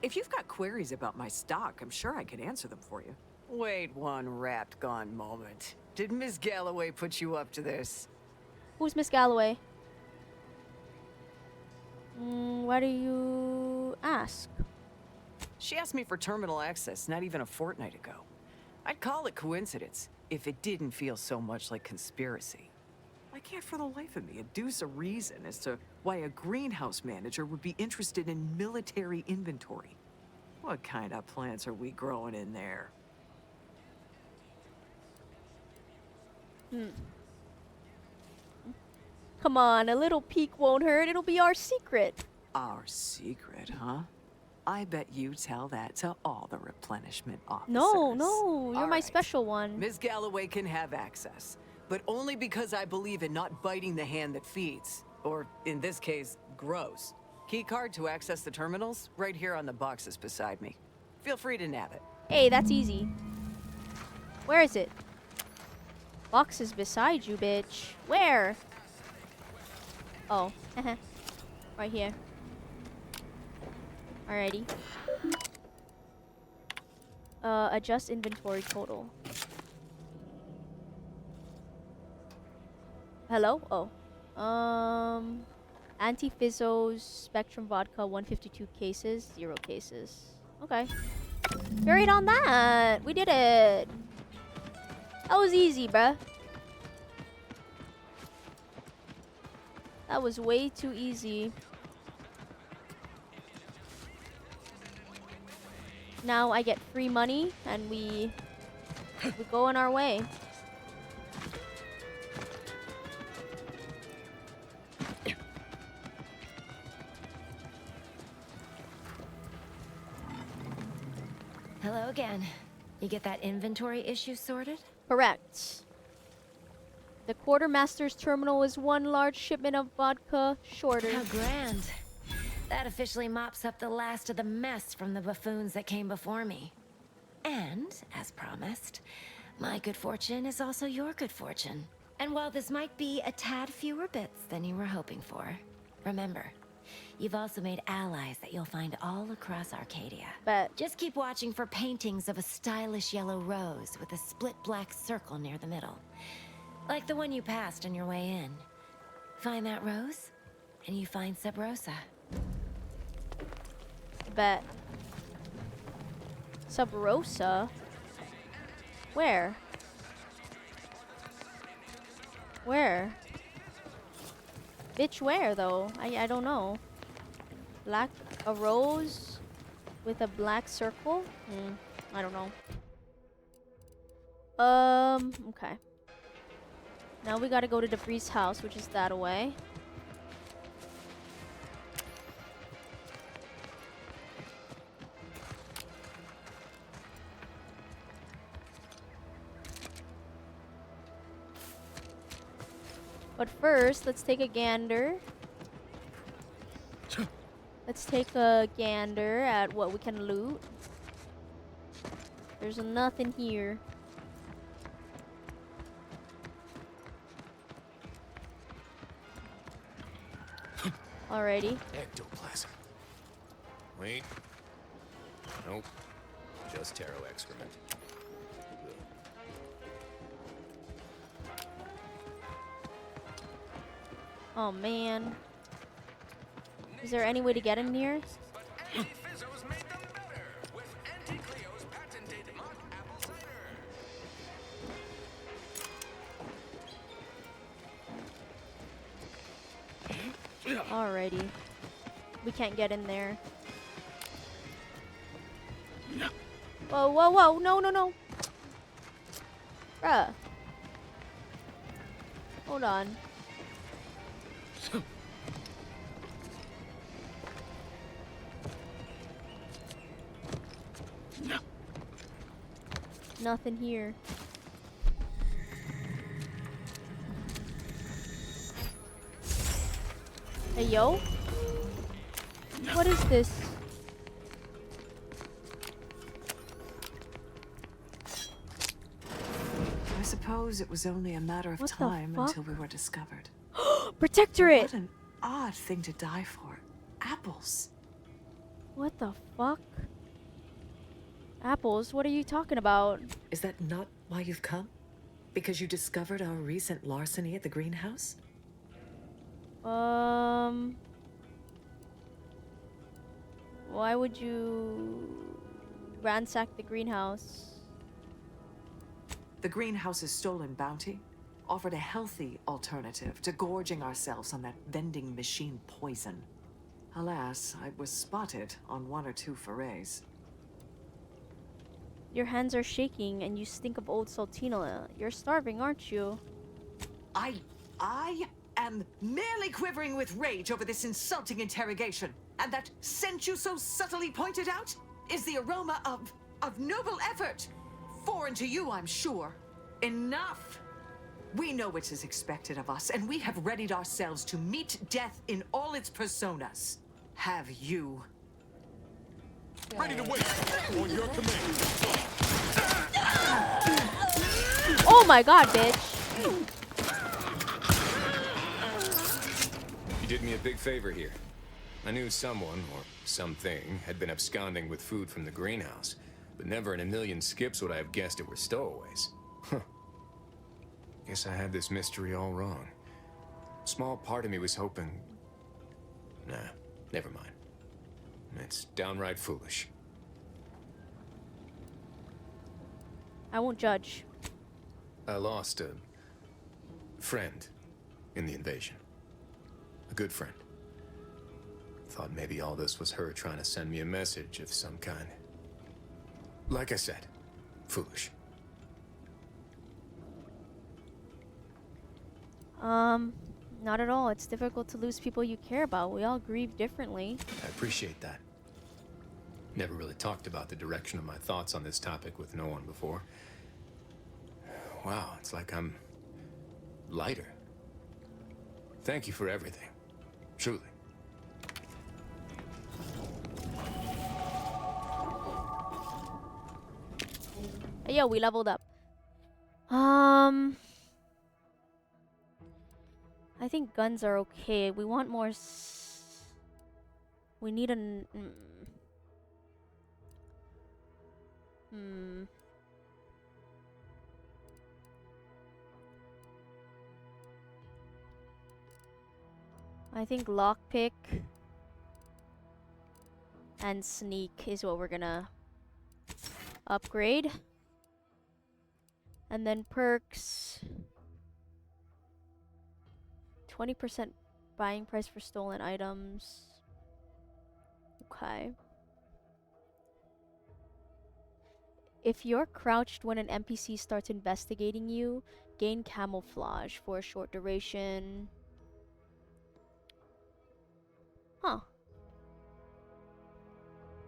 S12: If you've got queries about my stock, I'm sure I could answer them for you. Wait one rapt gone moment. Did Miss Galloway put you up to this?
S1: Who's Miss Galloway? Why do you ask?
S12: She asked me for terminal access not even a fortnight ago. I'd call it coincidence if it didn't feel so much like conspiracy. I can't for the life of me adduce a reason as to why a greenhouse manager would be interested in military inventory. What kind of plants are we growing in there?
S1: Come on, a little peek won't hurt. It'll be our secret.
S12: Our secret, huh? I bet you tell that to all the replenishment officers.
S1: No, you're
S12: All
S1: my
S12: right.
S1: special one.
S12: Ms. Galloway can have access, but only because I believe in not biting the hand that feeds, or in this case, grows. Keycard to access the terminals, right here on the boxes beside me. Feel free to nab it.
S1: Hey, that's easy. Where is it? Boxes beside you, bitch. Where? Oh, right here. Alrighty. Adjust inventory total. Hello? Oh. Anti-Fizzo's Spectrum Vodka, 152 cases, 0 cases. Okay. Carried on that! We did it! That was easy, bruh. That was way too easy. Now I get free money and we go on our way.
S11: Hello again. You get that inventory issue sorted?
S1: Correct. The quartermaster's terminal is one large shipment of vodka shorter.
S11: How grand. That officially mops up the last of the mess from the buffoons that came before me. And, as promised, my good fortune is also your good fortune. And while this might be a tad fewer bits than you were hoping for, remember, you've also made allies that you'll find all across Arcadia.
S1: Bet.
S11: Just keep watching for paintings of a stylish yellow rose with a split black circle near the middle. Like the one you passed on your way in. Find that rose, and you find Sub Rosa.
S1: Bet. Sub Rosa? Where? Where? Bitch, where though? I don't know. A rose with a black circle? I don't know. Okay. Now we gotta go to Debris' house, which is that away. But first, let's take a gander. Let's take a gander at what we can loot. There's nothing here. Alrighty.
S13: Ectoplasm. Wait. Nope. Just taro excrement.
S1: Oh man. Is there any way to get in here? Alrighty. We can't get in there. Whoa, whoa, whoa. No, no, no. Bruh. Hold on. Nothing here. Hey, yo. What is this?
S12: I suppose it was only a matter of
S1: What the
S12: time
S1: fuck?
S12: until we were discovered.
S1: Protectorate!
S12: What an odd thing to die for. Apples.
S1: What the fuck? Apples? What are you talking about?
S12: Is that not why you've come? Because you discovered our recent larceny at the greenhouse?
S1: Why would you ransack the greenhouse?
S12: The greenhouse's stolen bounty offered a healthy alternative to gorging ourselves on that vending machine poison. Alas, I was spotted on 1 or 2 forays.
S1: Your hands are shaking and you stink of old saltine. You're starving, aren't you?
S12: I am merely quivering with rage over this insulting interrogation. And that scent you so subtly pointed out is the aroma of noble effort. Foreign to you, I'm sure. Enough! We know what is expected of us, and we have readied ourselves to meet death in all its personas. Have you?
S5: Ready to wait. On your command.
S1: Oh my god, bitch!
S13: You did me a big favor here. I knew someone, or something, had been absconding with food from the greenhouse, but never in a million skips would I have guessed it were stowaways. Huh. Guess I had this mystery all wrong. Small part of me was hoping... Nah, never mind. It's downright foolish.
S1: I won't judge.
S13: I lost a friend in the invasion. A good friend. Thought maybe all this was her trying to send me a message of some kind. Like I said, foolish.
S1: Not at all. It's difficult to lose people you care about. We all grieve differently.
S13: I appreciate that. Never really talked about the direction of my thoughts on this topic with no one before. Wow, it's like I'm lighter. Thank you for everything. Truly.
S1: Hey, yo, we leveled up. I think guns are okay. We want more. We need an. I think lockpick and sneak is what we're gonna upgrade. And then perks. 20% buying price for stolen items. Okay. If you're crouched when an NPC starts investigating you, gain camouflage for a short duration. Huh.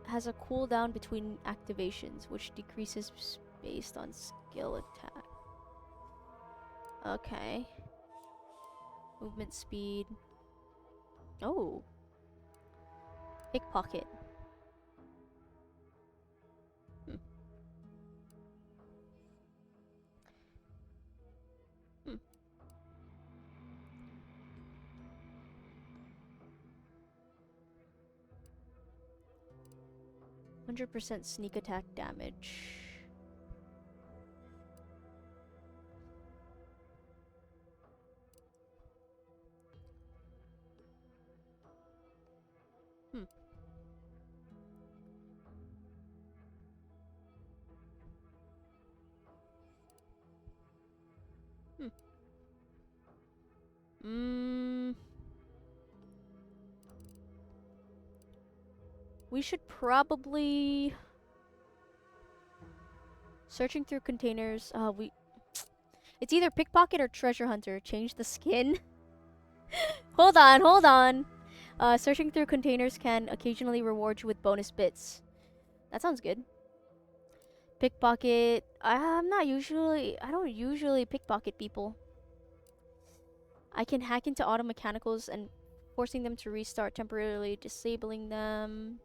S1: Has a cooldown between activations, which decreases based on skill attack. Okay. Movement speed. Oh. Pickpocket. 100% sneak attack damage. We should probably searching through containers. It's either pickpocket or treasure hunter. Change the skin. hold on. Searching through containers can occasionally reward you with bonus bits. That sounds good. Pickpocket. I don't usually pickpocket people. I can hack into auto mechanicals and forcing them to restart, temporarily disabling them.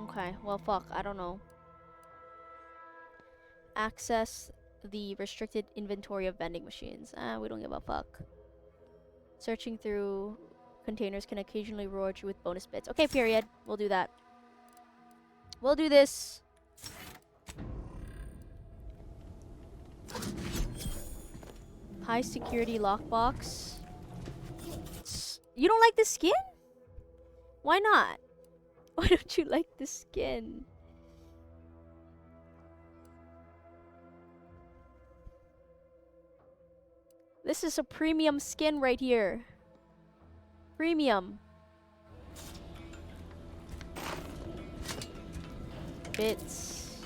S1: Okay, well, fuck. I don't know. Access the restricted inventory of vending machines. We don't give a fuck. Searching through containers can occasionally reward you with bonus bits. Okay, period. We'll do that. We'll do this. High security lockbox. You don't like the skin? Why not? Why don't you like the skin? This is a premium skin right here. Premium. Bits.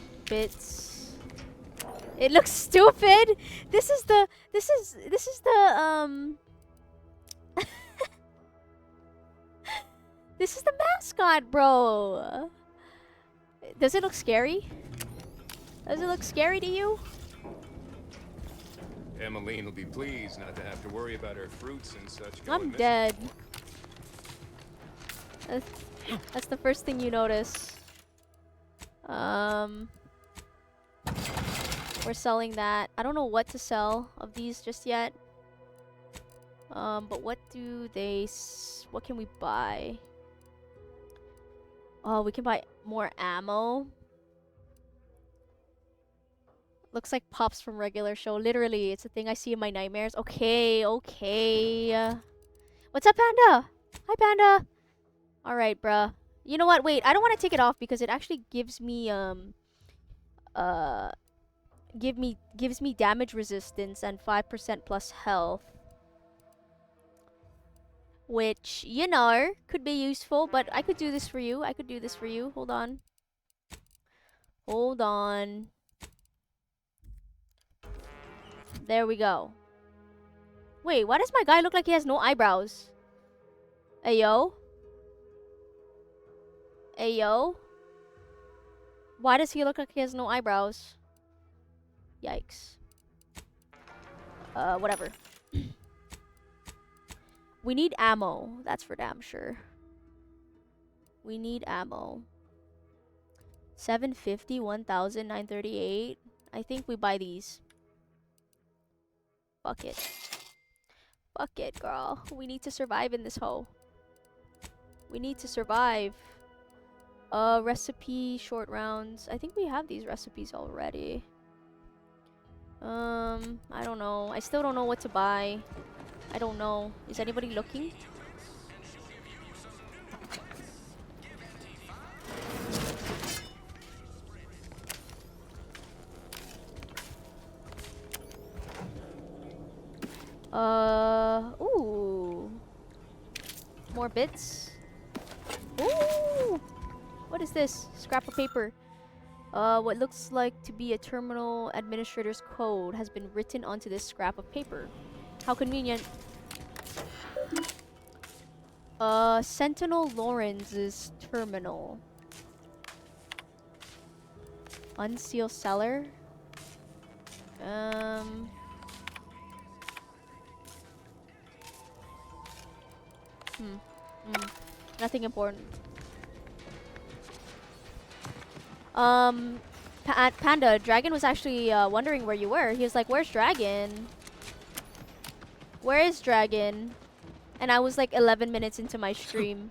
S1: It looks stupid. This is the this is the mascot, bro. Does it look scary? Does it look scary to you?
S13: Emmeline will be pleased not to have to worry about her fruits and such.
S1: I'm dead. That's the first thing you notice. We're selling that. I don't know what to sell of these just yet. But what can we buy? Oh, we can buy more ammo. Looks like Pops from regular show. Literally, it's a thing I see in my nightmares. Okay. What's up, Panda? Hi, Panda. Alright, bruh. You know what? Wait, I don't want to take it off because it actually gives me, gives me damage resistance and 5% plus health. Which, you know, could be useful, but I could do this for you. Hold on. There we go. Wait, why does my guy look like he has no eyebrows? Ayo? Why does he look like he has no eyebrows? Yikes. Whatever. We need ammo. That's for damn sure. We need ammo. 750, 1,000, 938. I think we buy these. Fuck it. Fuck it, girl. We need to survive in this hole. We need to survive. Recipe, short rounds. I think we have these recipes already. I don't know. I still don't know what to buy. I don't know. Is anybody looking? Ooh. More bits. Ooh. What is this? Scrap of paper. What looks like to be a terminal administrator's code has been written onto this scrap of paper. How convenient. Sentinel Lawrence's terminal. Unseal cellar. Nothing important. Panda, Dragon was actually wondering where you were. He was like, "Where's Dragon? Where is Dragon?" And I was like 11 minutes into my stream.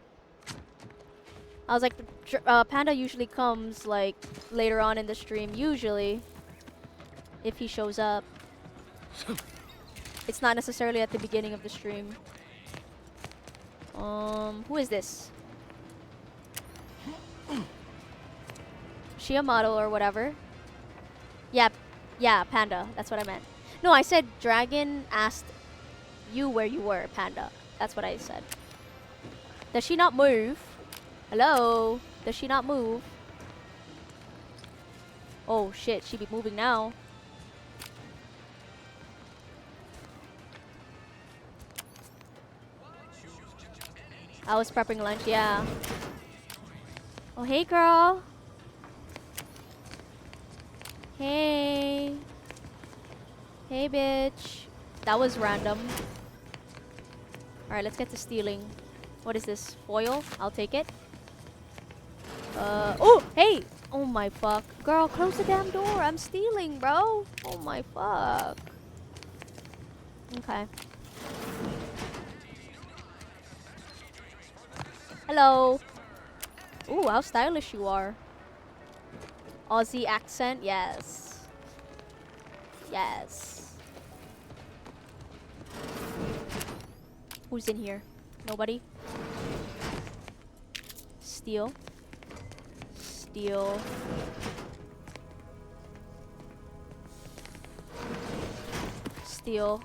S1: I was like, Panda usually comes like later on in the stream, usually, if he shows up. It's not necessarily at the beginning of the stream. Who is this? She a model or whatever? Yeah, Panda. That's what I meant. No, I said Dragon asked you where you were, Panda. That's what I said. Does she not move? Hello? Does she not move? Oh shit, she be moving now. I was prepping lunch, yeah. Oh, hey girl. Hey. Hey, bitch. That was random. Alright, let's get to stealing. What is this? Foil? I'll take it. Oh, hey! Oh my fuck. Girl, close the damn door. I'm stealing, bro. Oh my fuck. Okay. Hello. Ooh, how stylish you are. Aussie accent, yes. Yes. Who's in here? Nobody? Steal. Steal. Steal.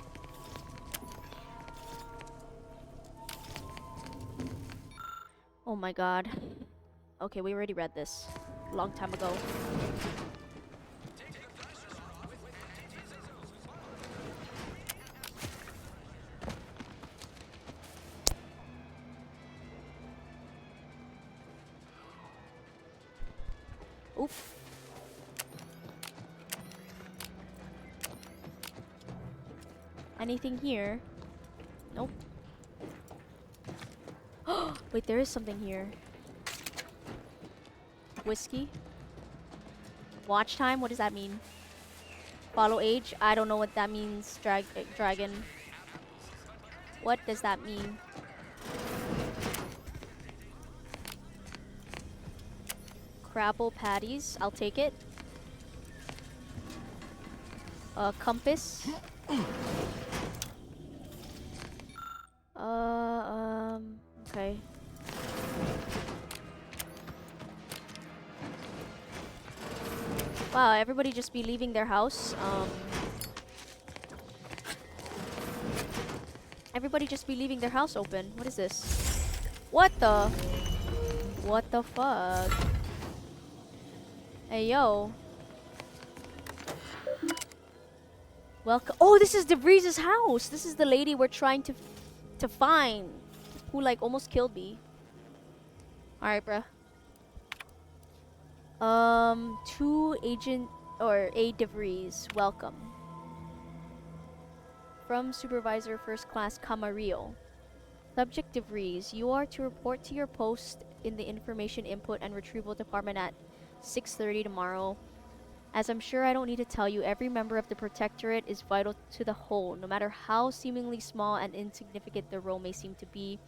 S1: Oh my god. Okay, we already read this a long time ago. Oop. Anything here? Nope. Wait, there is something here. Whiskey. Watch time? What does that mean? Follow age? I don't know what that means, dragon. What does that mean? Crabble patties. I'll take it. Compass. Okay. Wow, everybody just be leaving their house. Everybody just be leaving their house open. What is this? What the? What the fuck? Hey, yo. Welcome. Oh, this is DeVries's house. This is the lady we're trying to find, who like almost killed me. All right, bruh. To Agent or A. DeVries, welcome. From Supervisor First Class Camarillo. Subject DeVries, you are to report to your post in the Information Input and Retrieval Department at 6:30 tomorrow. As I'm sure I don't need to tell you, every member of the Protectorate is vital to the whole, no matter how seemingly small and insignificant the role may seem to be.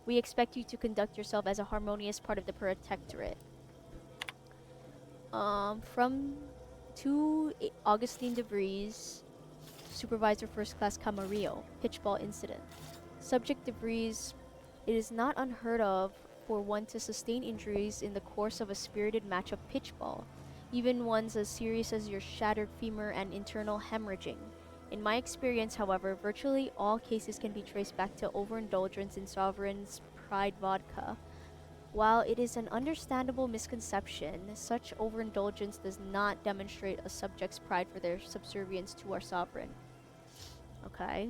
S1: We expect you to conduct yourself as a harmonious part of the Protectorate. From to Augustine DeVries, Supervisor First Class Camarillo, pitchball incident. Subject DeVries, it is not unheard of for one to sustain injuries in the course of a spirited match of pitchball, even ones as serious as your shattered femur and internal hemorrhaging. In my experience, however, virtually all cases can be traced back to overindulgence in Sovereign's Pride vodka. While it is an understandable misconception, such overindulgence does not demonstrate a subject's pride for their subservience to our sovereign. Okay.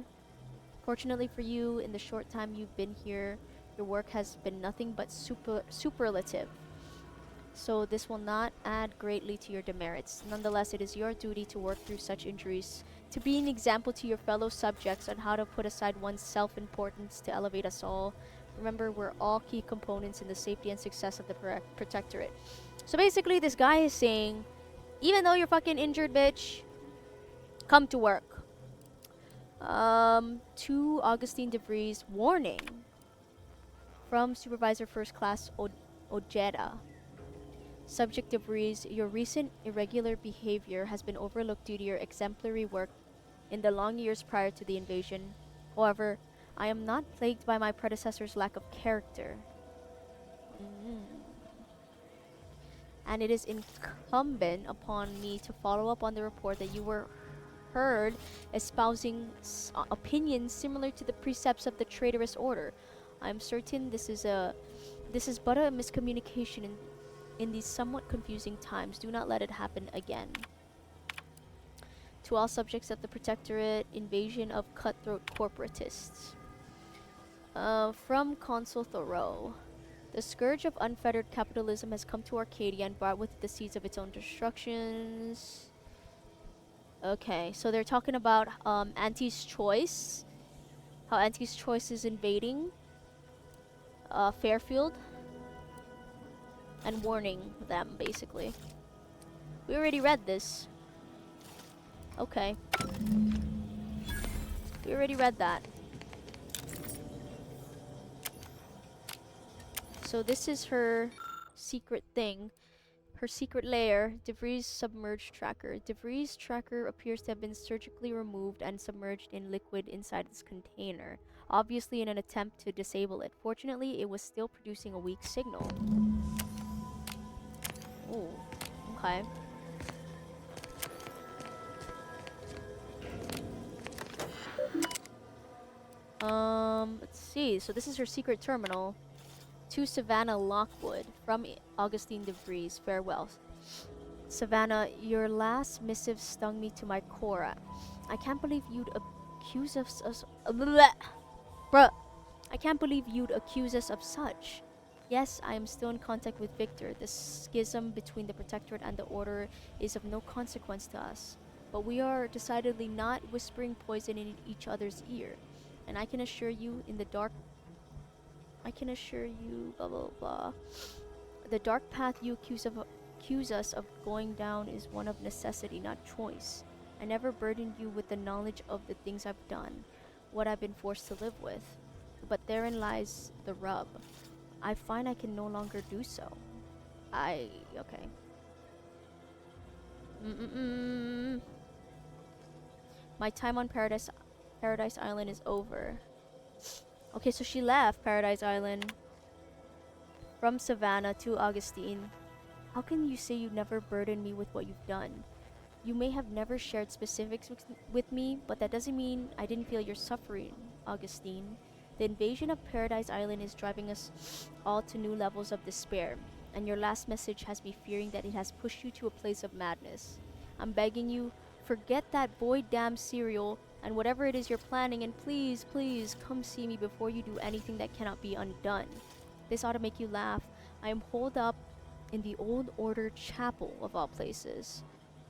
S1: Fortunately for you, in the short time you've been here, your work has been nothing but superlative. So this will not add greatly to your demerits. Nonetheless, it is your duty to work through such injuries, to be an example to your fellow subjects on how to put aside one's self-importance to elevate us all. Remember, we're all key components in the safety and success of the Protectorate. So basically, this guy is saying, even though you're fucking injured, bitch, come to work. To Augustine DeVries, warning. From Supervisor First Class Ojeda. Subject DeVries, your recent irregular behavior has been overlooked due to your exemplary work in the long years prior to the invasion. However, I am not plagued by my predecessor's lack of character. And it is incumbent upon me to follow up on the report that you were heard espousing opinions similar to the precepts of the traitorous order. I am certain this is but a miscommunication in these somewhat confusing times. Do not let it happen again. To all subjects of the Protectorate, invasion of cutthroat corporatists. From Consul Thoreau. The scourge of unfettered capitalism has come to Arcadia and brought with it the seeds of its own destructions. Okay, so they're talking about Auntie's Choice. How Auntie's Choice is invading Fairfield. And warning them, basically. We already read this. Okay. We already read that. So this is her secret thing. Her secret lair, DeVries submerged tracker. DeVries tracker appears to have been surgically removed and submerged in liquid inside its container, obviously in an attempt to disable it. Fortunately, it was still producing a weak signal. Oh, okay. Let's see. So this is her secret terminal. To Savannah Lockwood from Augustine DeVries. Farewell. Savannah, your last missive stung me to my core. I can't believe you'd accuse us of bruh. I can't believe you'd accuse us of such. Yes, I am still in contact with Victor. The schism between the Protectorate and the Order is of no consequence to us. But we are decidedly not whispering poison in each other's ear. And I can assure you, blah blah blah. The dark path you accuse us of going down is one of necessity, not choice. I never burdened you with the knowledge of the things I've done, what I've been forced to live with. But therein lies the rub. I find I can no longer do so. Okay. My time on Paradise Island is over. Okay, so she left Paradise Island. From Savannah to Augustine. How can you say you never burdened me with what you've done? You may have never shared specifics with me, but that doesn't mean I didn't feel your suffering, Augustine. The invasion of Paradise Island is driving us all to new levels of despair, and your last message has me fearing that it has pushed you to a place of madness. I'm begging you, forget that void damn cereal and whatever it is you're planning, and please, please come see me before you do anything that cannot be undone. This ought to make you laugh. I am holed up in the Old Order Chapel, of all places.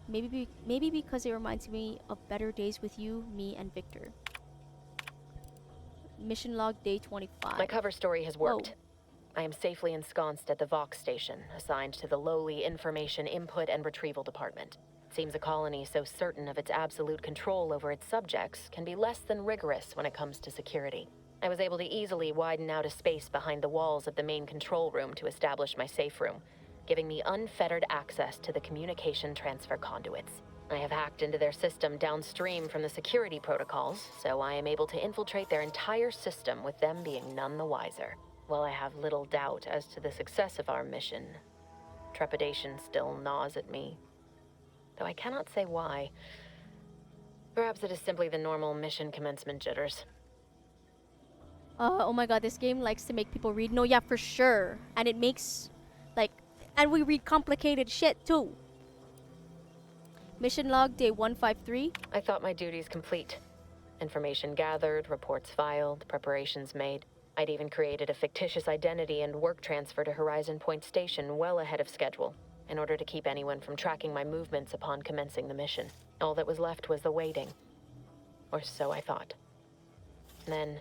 S1: Maybe because it reminds me of better days with you, me, and Victor. Mission log day 25.
S14: My cover story has worked.
S1: Whoa.
S14: I am safely ensconced at the Vox station, assigned to the lowly Information Input and Retrieval Department. Seems a colony so certain of its absolute control over its subjects can be less than rigorous when it comes to security. I was able to easily widen out a space behind the walls of the main control room to establish my safe room, giving me unfettered access to the communication transfer conduits. I have hacked into their system downstream from the security protocols, so I am able to infiltrate their entire system with them being none the wiser. While I have little doubt as to the success of our mission, trepidation still gnaws at me, though I cannot say why. Perhaps it is simply the normal mission commencement jitters.
S1: Oh my god, this game likes to make people read. No, yeah, for sure. And it makes, like, and we read complicated shit too. Mission log day 153.
S14: I thought my duties complete. Information gathered, reports filed, preparations made. I'd even created a fictitious identity and work transfer to Horizon Point Station well ahead of schedule, in order to keep anyone from tracking my movements upon commencing the mission. All that was left was the waiting. Or so I thought. Then,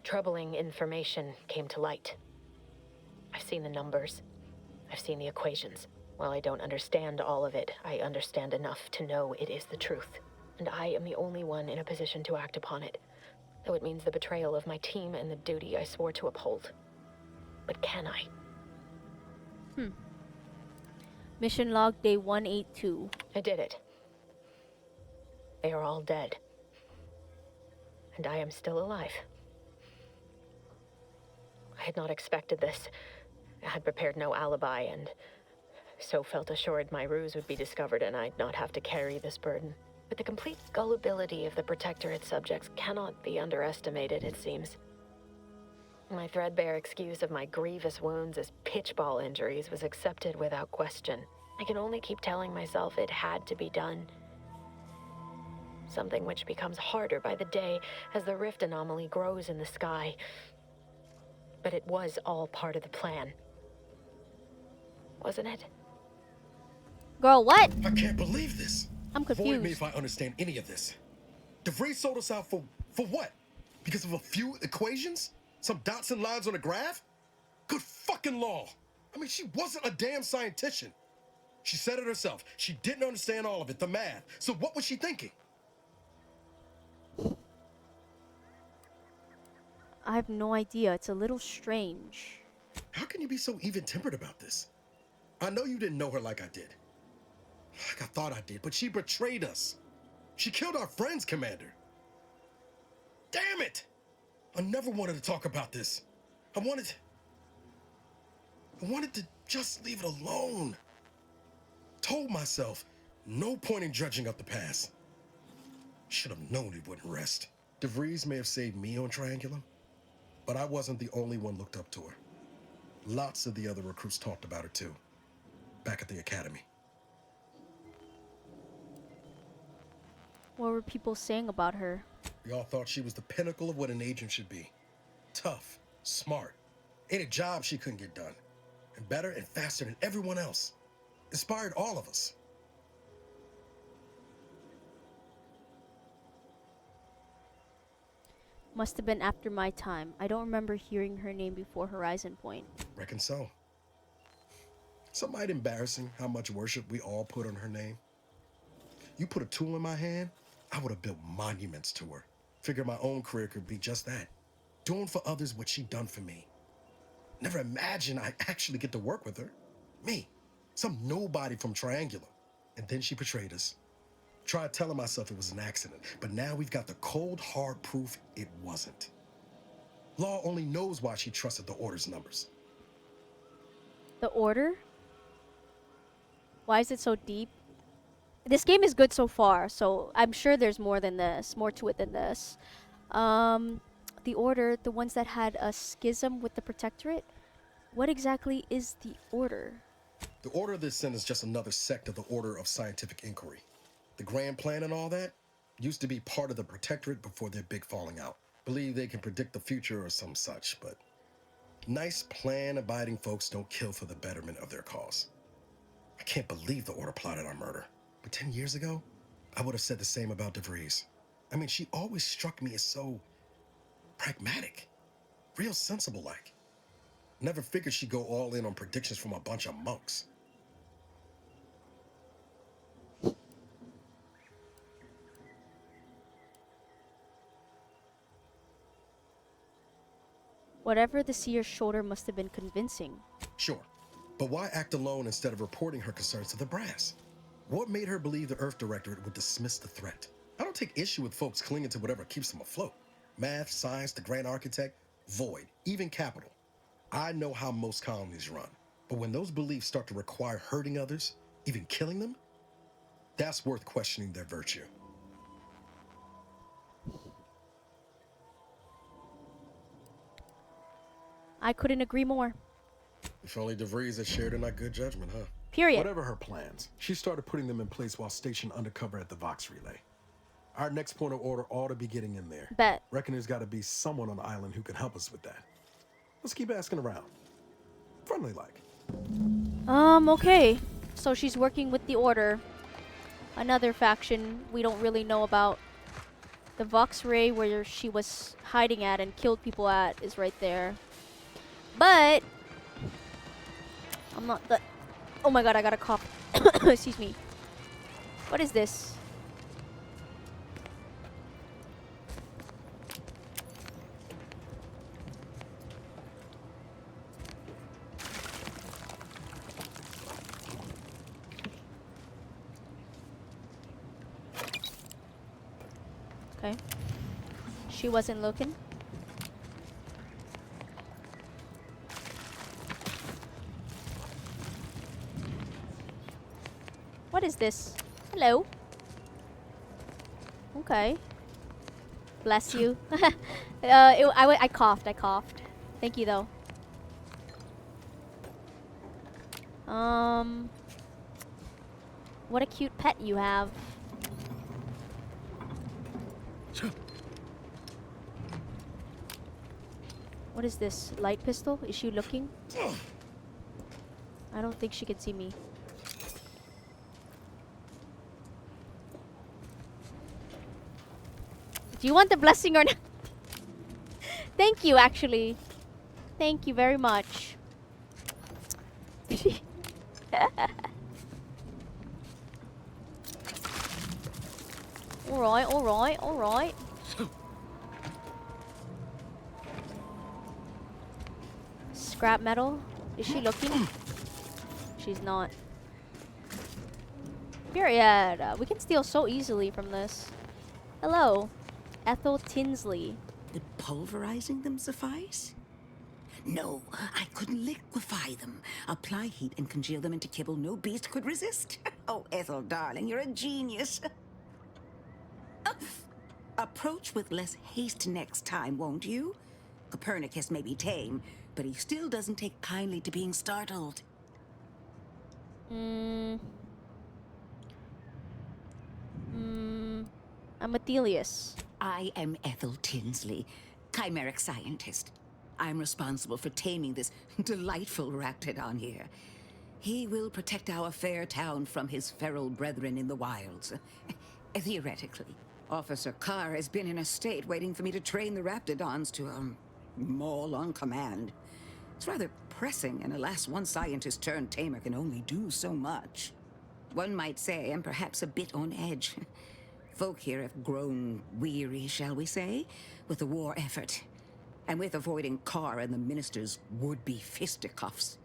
S14: troubling information came to light. I've seen the numbers. I've seen the equations. While I don't understand all of it, I understand enough to know it is the truth. And I am the only one in a position to act upon it. Though it means the betrayal of my team and the duty I swore to uphold. But can I?
S1: Mission log day 182.
S14: I did it. They are all dead. And I am still alive. I had not expected this. I had prepared no alibi, and so felt assured my ruse would be discovered and I'd not have to carry this burden. But the complete gullibility of the Protectorate subjects cannot be underestimated, it seems. My threadbare excuse of my grievous wounds as pitchball injuries was accepted without question. I can only keep telling myself it had to be done. Something which becomes harder by the day as the rift anomaly grows in the sky. But it was all part of the plan. Wasn't it?
S1: Girl, what?
S5: I can't believe this.
S1: I'm confused.
S5: Avoid me if I understand any of this. DeVries sold us out for what? Because of a few equations? Some dots and lines on a graph? Good fucking law. I mean, she wasn't a damn scientician. She said it herself. She didn't understand all of it, the math. So what was she thinking?
S1: I have no idea. It's a little strange.
S5: How can you be so even-tempered about this? I know you didn't know her like I did. Like I thought I did, but she betrayed us. She killed our friends, Commander. Damn it! I never wanted to talk about this. I wanted to just leave it alone. Told myself, no point in dredging up the past. Should have known it wouldn't rest. DeVries may have saved me on Triangulum, but I wasn't the only one looked up to her. Lots of the other recruits talked about her too, back at the academy.
S1: What were people saying about her?
S5: We all thought she was the pinnacle of what an agent should be. Tough, smart, ain't a job she couldn't get done. And better and faster than everyone else. Inspired all of us.
S1: Must have been after my time. I don't remember hearing her name before Horizon Point.
S5: Reckon so. Some might embarrassing how much worship we all put on her name. You put a tool in my hand, I would have built monuments to her. Figure my own career could be just that. Doing for others what she done for me. Never imagined I'd actually get to work with her. Me, some nobody from Triangulum. And then she betrayed us. Tried telling myself it was an accident, but now we've got the cold, hard proof it wasn't. Law only knows why she trusted the Order's numbers.
S1: The Order? Why is it so deep? This game is good so far, so I'm sure there's more than this, more to it than this. The Order, the ones that had a schism with the Protectorate? What exactly is the Order?
S5: The Order of this sin is just another sect of the Order of Scientific Inquiry. The grand plan and all that used to be part of the Protectorate before their big falling out. Believe they can predict the future or some such, but Nice plan-abiding folks don't kill for the betterment of their cause. I can't believe the Order plotted our murder. But 10 years ago, I would have said the same about DeVries. I mean, she always struck me as so pragmatic, real sensible-like. Never figured she'd go all in on predictions from a bunch of monks.
S1: Whatever the seer's shoulder must have been convincing.
S5: Sure, but why act alone instead of reporting her concerns to the brass? What made her believe the Earth Directorate would dismiss the threat? I don't take issue with folks clinging to whatever keeps them afloat. Math, science, the Grand Architect, void, even capital. I know how most colonies run, but when those beliefs start to require hurting others, even killing them, that's worth questioning their virtue.
S1: I couldn't agree more.
S5: If only DeVries had shared in our good judgment, huh?
S1: Period.
S5: Whatever her plans, she started putting them in place while stationed undercover at the Vox Relay. Our next point of order ought to be getting in there.
S1: Bet.
S5: Reckon there's got to be someone on the island who can help us with that. Let's keep asking around. Friendly like.
S1: Okay. So she's working with the Order. Another faction we don't really know about. The Vox Ray, where she was hiding at and killed people at, is right there. But I'm not the... Oh my god, I got a cough. Excuse me. What is this? Okay. She wasn't looking. What is this? Hello. Okay. Bless you. I coughed. I coughed. Thank you, though. What a cute pet you have. What is this? Light pistol? Is she looking? I don't think she can see me. Do you want the blessing or not? Thank you, actually. Thank you very much. Alright, alright, alright. Scrap metal? Is she looking? She's not. Period. We can steal so easily from this. Hello. Ethel Tinsley.
S15: Would pulverizing them suffice? No, I couldn't liquefy them. Apply heat and congeal them into kibble no beast could resist. Oh, Ethel, darling, you're a genius. Approach with less haste next time, won't you? Copernicus may be tame, but he still doesn't take kindly to being startled.
S1: Amathelius.
S15: I am Ethel Tinsley, chimeric scientist. I'm responsible for taming this delightful raptidon here. He will protect our fair town from his feral brethren in the wilds. Theoretically. Officer Carr has been in a state waiting for me to train the raptidons to, maul on command. It's rather pressing, and alas, one scientist turned tamer can only do so much. One might say I'm perhaps a bit on edge. Folk here have grown weary, shall we say, with the war effort, and with avoiding Carr and the minister's would-be fisticuffs.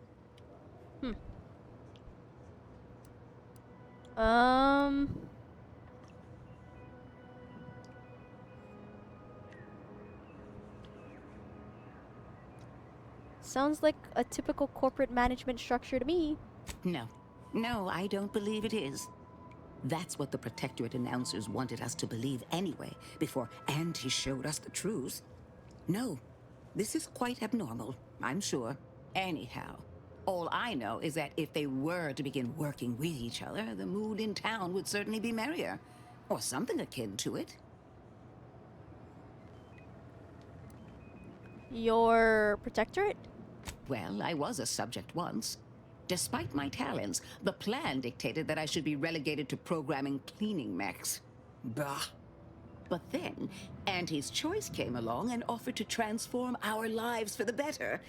S1: Sounds like a typical corporate management structure to me.
S15: No, I don't believe it is. That's what the Protectorate announcers wanted us to believe anyway, before Auntie showed us the truth. No, this is quite abnormal, I'm sure. Anyhow, all I know is that if they were to begin working with each other, the mood in town would certainly be merrier. Or something akin to it.
S1: Your Protectorate?
S15: Well, I was a subject once. Despite my talents, the plan dictated that I should be relegated to programming cleaning mechs. Bah. But then, Auntie's Choice came along and offered to transform our lives for the better.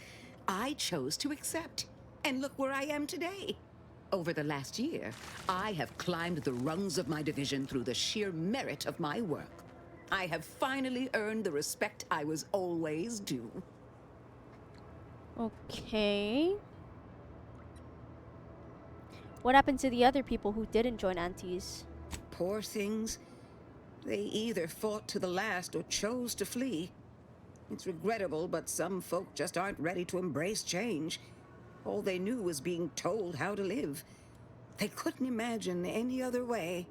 S15: I chose to accept. And look where I am today. Over the last year, I have climbed the rungs of my division through the sheer merit of my work. I have finally earned the respect I was always due.
S1: Okay. What happened to the other people who didn't join Auntie's?
S15: Poor things. They either fought to the last or chose to flee. It's regrettable, but some folk just aren't ready to embrace change. All they knew was being told how to live. They couldn't imagine any other way.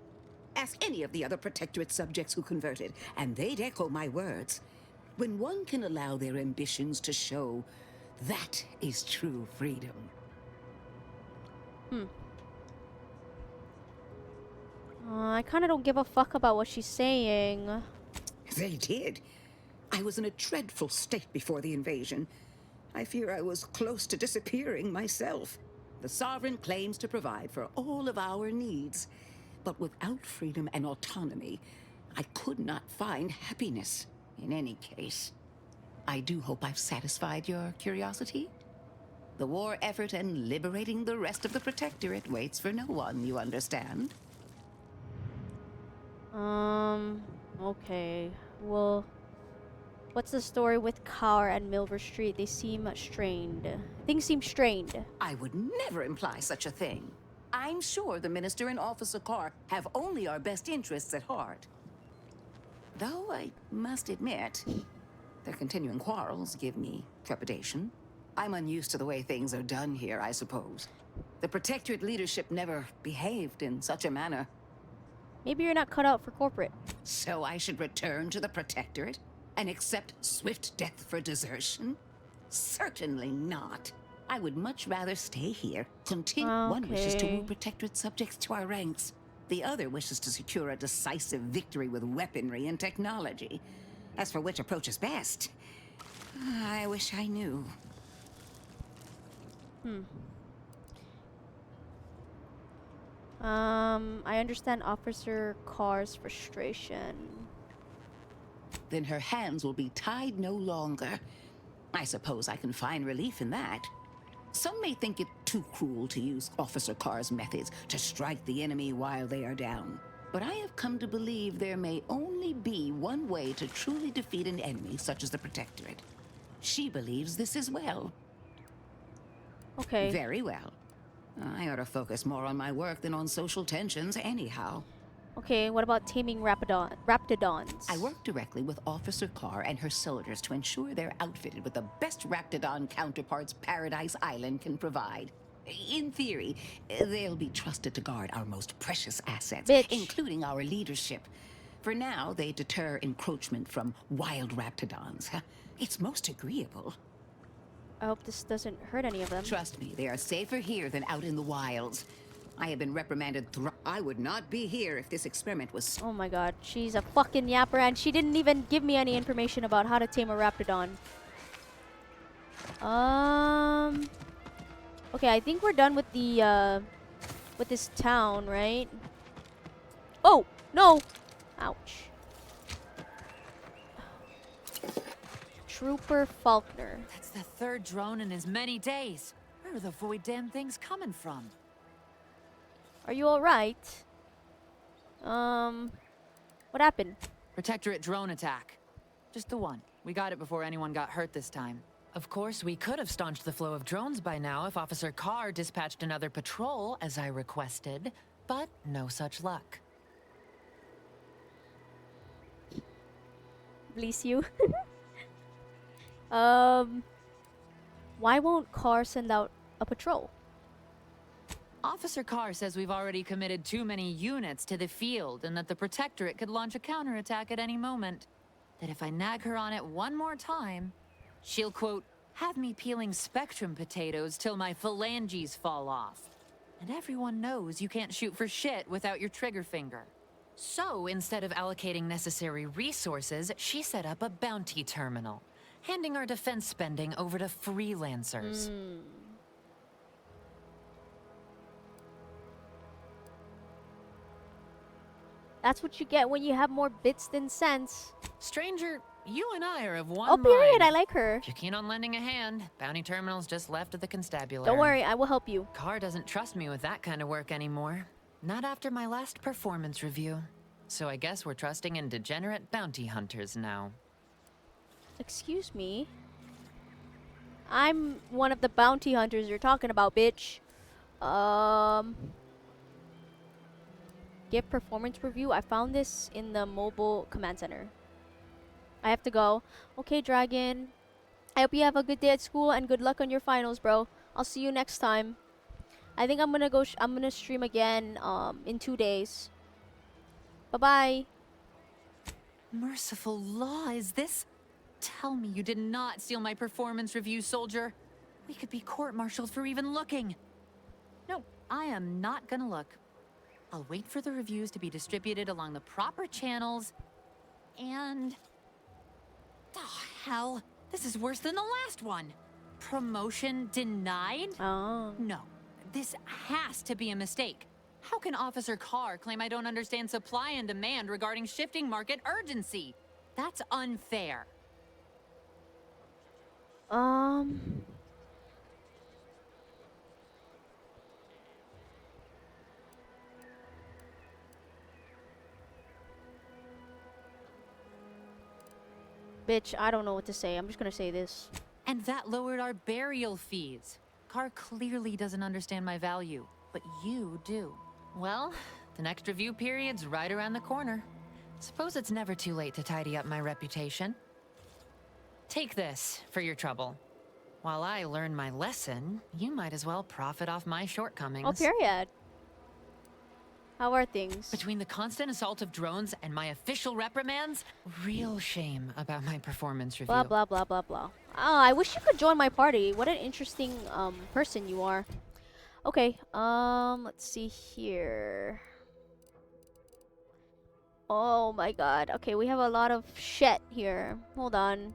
S15: Ask any of the other Protectorate subjects who converted, and they'd echo my words. When one can allow their ambitions to show, that is true freedom.
S1: I kind of don't give a fuck about what she's saying.
S15: They did. I was in a dreadful state before the invasion. I fear I was close to disappearing myself. The Sovereign claims to provide for all of our needs. But without freedom and autonomy, I could not find happiness. In any case, I do hope I've satisfied your curiosity. The war effort and liberating the rest of the Protectorate waits for no one, you understand?
S1: Okay. Well, what's the story with Carr and Milver Street? They seem strained. Things seem strained.
S15: I would never imply such a thing. I'm sure the Minister and Officer Carr have only our best interests at heart. Though I must admit, their continuing quarrels give me trepidation. I'm unused to the way things are done here, I suppose. The Protectorate leadership never behaved in such a manner.
S1: Maybe you're not cut out for corporate.
S15: So I should return to the Protectorate and accept swift death for desertion? Certainly not. I would much rather stay here. One wishes to woo Protectorate subjects to our ranks. The other wishes to secure a decisive victory with weaponry and technology. As for which approach is best, I wish I knew.
S1: I understand Officer Carr's frustration.
S15: Then her hands will be tied no longer. I suppose I can find relief in that. Some may think it too cruel to use Officer Carr's methods to strike the enemy while they are down. But I have come to believe there may only be one way to truly defeat an enemy such as the Protectorate. She believes this as well.
S1: Okay.
S15: Very well. I ought to focus more on my work than on social tensions anyhow.
S1: Okay, what about taming Raptidons?
S15: I work directly with Officer Carr and her soldiers to ensure they're outfitted with the best Raptidon counterparts Paradise Island can provide. In theory, they'll be trusted to guard our most precious assets, including our leadership. For now, they deter encroachment from wild Raptidons. It's most agreeable.
S1: I hope this doesn't hurt any of them.
S15: Trust me, they are safer here than out in the wilds. I have been reprimanded I would not be here if this experiment was...
S1: Oh my god, she's a fucking yapper and she didn't even give me any information about how to tame a Raptidon. Okay, I think we're done with the, with this town, right? Oh, no! Ouch. Trooper Faulkner.
S16: That's the third drone in as many days. Where are the void damn things coming from?
S1: Are you alright? What happened?
S16: Protectorate drone attack. Just the one. We got it before anyone got hurt this time. Of course, we could have staunched the flow of drones by now if Officer Carr dispatched another patrol, as I requested, but no such luck.
S1: Bless you. Why won't Carr send out a patrol?
S16: Officer Carr says we've already committed too many units to the field and that the Protectorate could launch a counterattack at any moment. That if I nag her on it one more time, she'll, quote, have me peeling spectrum potatoes till my phalanges fall off. And everyone knows you can't shoot for shit without your trigger finger. So instead of allocating necessary resources, she set up a bounty terminal. handing our defense spending over to freelancers.
S1: That's what you get when you have more bits than cents.
S16: Stranger, you and I are of one
S1: Oh, period.
S16: mind.
S1: I like her.
S16: If you're keen on lending a hand, Bounty Terminal's just left of the constabulary.
S1: Don't worry, I will help you.
S16: Carr doesn't trust me with that kind of work anymore. Not after my last performance review. So I guess we're trusting in degenerate bounty hunters now.
S1: Excuse me. I'm one of the bounty hunters you're talking about, bitch. Give performance review. I found this in the mobile command center. I have to go. Okay, Dragon. I hope you have a good day at school and good luck on your finals, bro. I'll see you next time. I think I'm gonna go. I'm gonna stream again. In 2 days. Bye bye.
S16: Merciful law, is this? Tell me you did not steal my performance review, soldier. We could be court-martialed for even looking. No, I am not gonna look. I'll wait for the reviews to be distributed along the proper channels, and... Oh, hell. This is worse than the last one. Promotion denied?
S1: Oh.
S16: No, this has to be a mistake. How can Officer Carr claim I don't understand supply and demand regarding shifting market urgency? That's unfair.
S1: Bitch, I don't know what to say. I'm just gonna say this.
S16: And that lowered our burial fees. Carr clearly doesn't understand my value, but you do. Well, the next review period's right around the corner. Suppose it's never too late to tidy up my reputation. Take this for your trouble. While I learn my lesson, you might as well profit off my shortcomings.
S1: Oh, period. How are things?
S16: Between the constant assault of drones and my official reprimands, real shame about my performance review.
S1: Blah, blah, blah, blah, blah. Oh, I wish you could join my party. What an interesting person you are. Okay, let's see here. Oh my god. Okay, we have a lot of shit here. Hold on.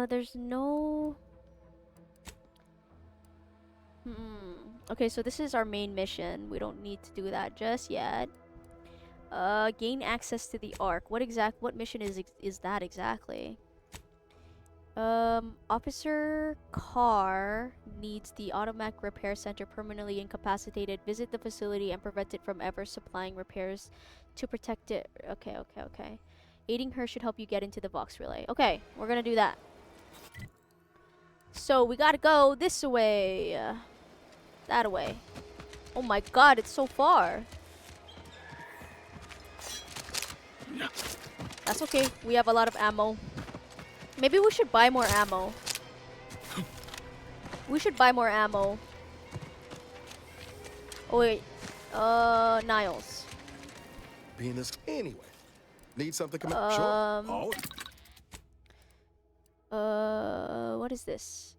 S1: There's no... Okay, so this is our main mission. We don't need to do that just yet. Gain access to the Ark. What mission is that exactly? Officer Carr needs the automatic repair center permanently incapacitated. Visit the facility and prevent it from ever supplying repairs to protect it. Okay. Aiding her should help you get into the Vox relay. Okay, we're gonna do that. So we gotta go this way. That way. Oh my god, it's so far. That's okay. We have a lot of ammo. Maybe we should buy more ammo. We should buy more ammo. Oh wait. Niles.
S5: Being this anyway. Need something come up? Sure.
S1: What is this?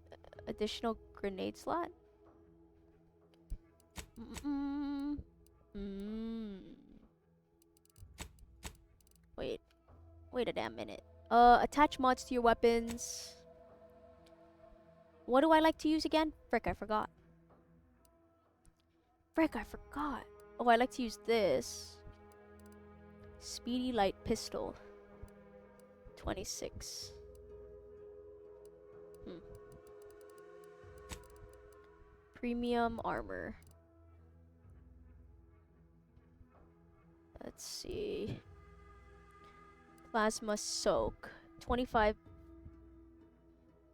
S1: Additional grenade slot? Wait a damn minute. Attach mods to your weapons. What do I like to use again? Frick, I forgot. Oh, I like to use this. Speedy light pistol. 26. Premium armor. Let's see. Plasma soak. 25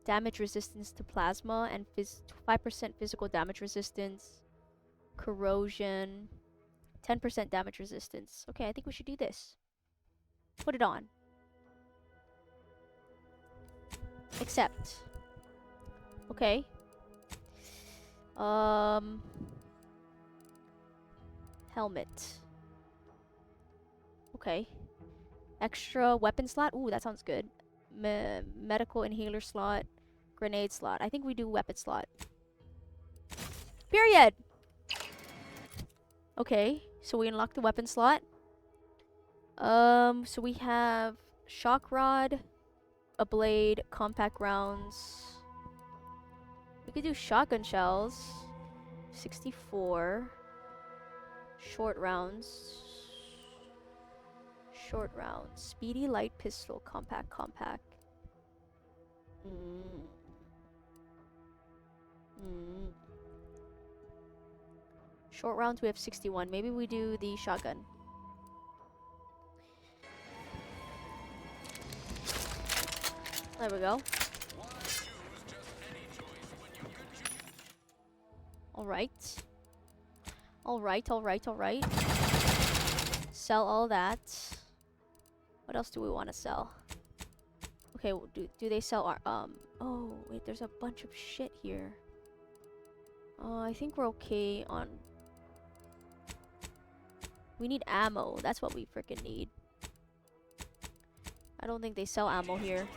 S1: damage resistance to plasma and 5% physical damage resistance. Corrosion. 10% damage resistance. Okay, I think we should do this. Put it on. Accept. Okay. Helmet. Okay. Extra weapon slot. Ooh, that sounds good. Medical inhaler slot. Grenade slot. I think we do weapon slot. Period! Okay, so we unlock the weapon slot. So we have shock rod, a blade, compact rounds. We could do shotgun shells. 64. Short rounds. Short rounds. Speedy light pistol. Compact. Short rounds we have 61. Maybe we do the shotgun. There we go. Alright. Alright. Sell all that. What else do we want to sell? Okay, well, do they sell our, oh, wait, there's a bunch of shit here. I think we're okay on... We need ammo. That's what we freaking need. I don't think they sell ammo here.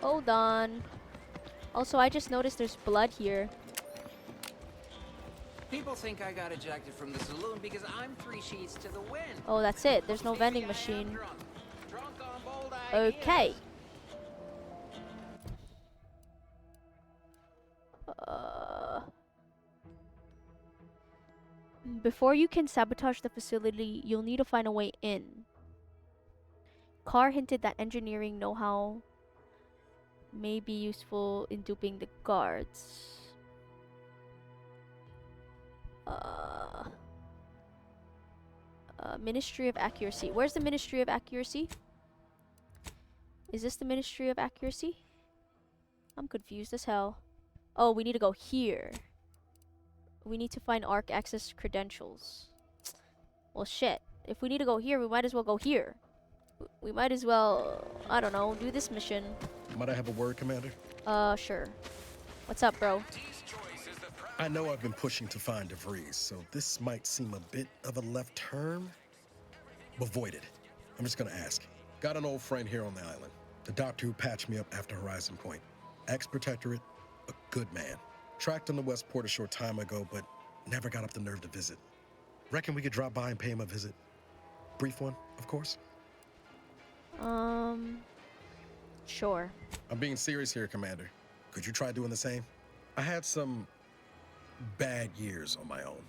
S1: Hold on. Also, I just noticed there's blood here.
S17: People think I got ejected from the saloon because I'm 3 sheets to the wind.
S1: Oh, that's it. There's no vending machine. Okay. Before you can sabotage the facility, you'll need to find a way in. Carr hinted that engineering know-how may be useful in duping the guards. Ministry of Accuracy. Where's the Ministry of Accuracy? Is this the Ministry of Accuracy? I'm confused as hell. Oh, we need to go here. We need to find ARC access credentials. Well, shit. If we need to go here, we might as well go here. We might as well, I don't know, do this mission.
S5: Might I have a word, Commander?
S1: Sure. What's up, bro?
S5: I know I've been pushing to find DeVries, so this might seem a bit of a left turn. But void it. I'm just gonna ask. Got an old friend here on the island. The doctor who patched me up after Horizon Point. Ex-protectorate, a good man. Tracked him to Westport a short time ago, but never got up the nerve to visit. Reckon we could drop by and pay him a visit? Brief one, of course.
S1: Sure.
S5: I'm being serious here, Commander. Could you try doing the same? I had some bad years on my own.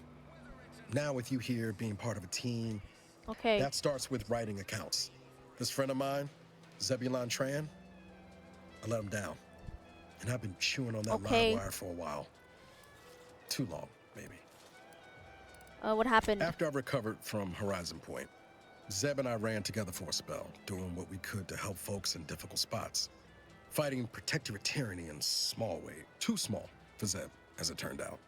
S5: Now with you here being part of a team,
S1: okay,
S5: that starts with writing accounts. This friend of mine, Zebulon Tran, I let him down. And I've been chewing on that live wire for a while. Too long, maybe.
S1: What happened?
S5: After I recovered from Horizon Point, Zeb and I ran together for a spell, doing what we could to help folks in difficult spots. Fighting protectorate tyranny in a small way. Too small for Zeb, as it turned out.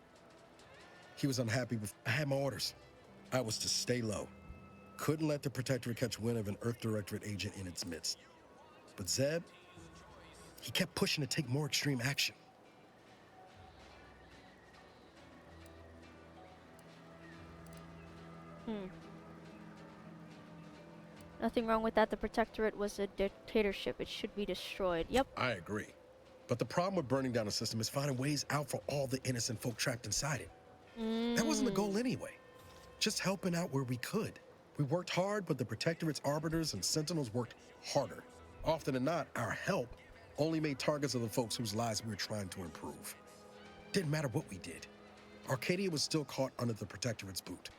S5: He was unhappy with... I had my orders. I was to stay low. Couldn't let the protectorate catch wind of an Earth Directorate agent in its midst. But Zeb, he kept pushing to take more extreme action.
S1: Nothing wrong with that. The Protectorate was a dictatorship. It should be destroyed. Yep.
S5: I agree. But the problem with burning down a system is finding ways out for all the innocent folk trapped inside it. That wasn't the goal anyway. Just helping out where we could. We worked hard, but the Protectorate's arbiters and sentinels worked harder. Often than not, our help only made targets of the folks whose lives we were trying to improve. Didn't matter what we did. Arcadia was still caught under the Protectorate's boot.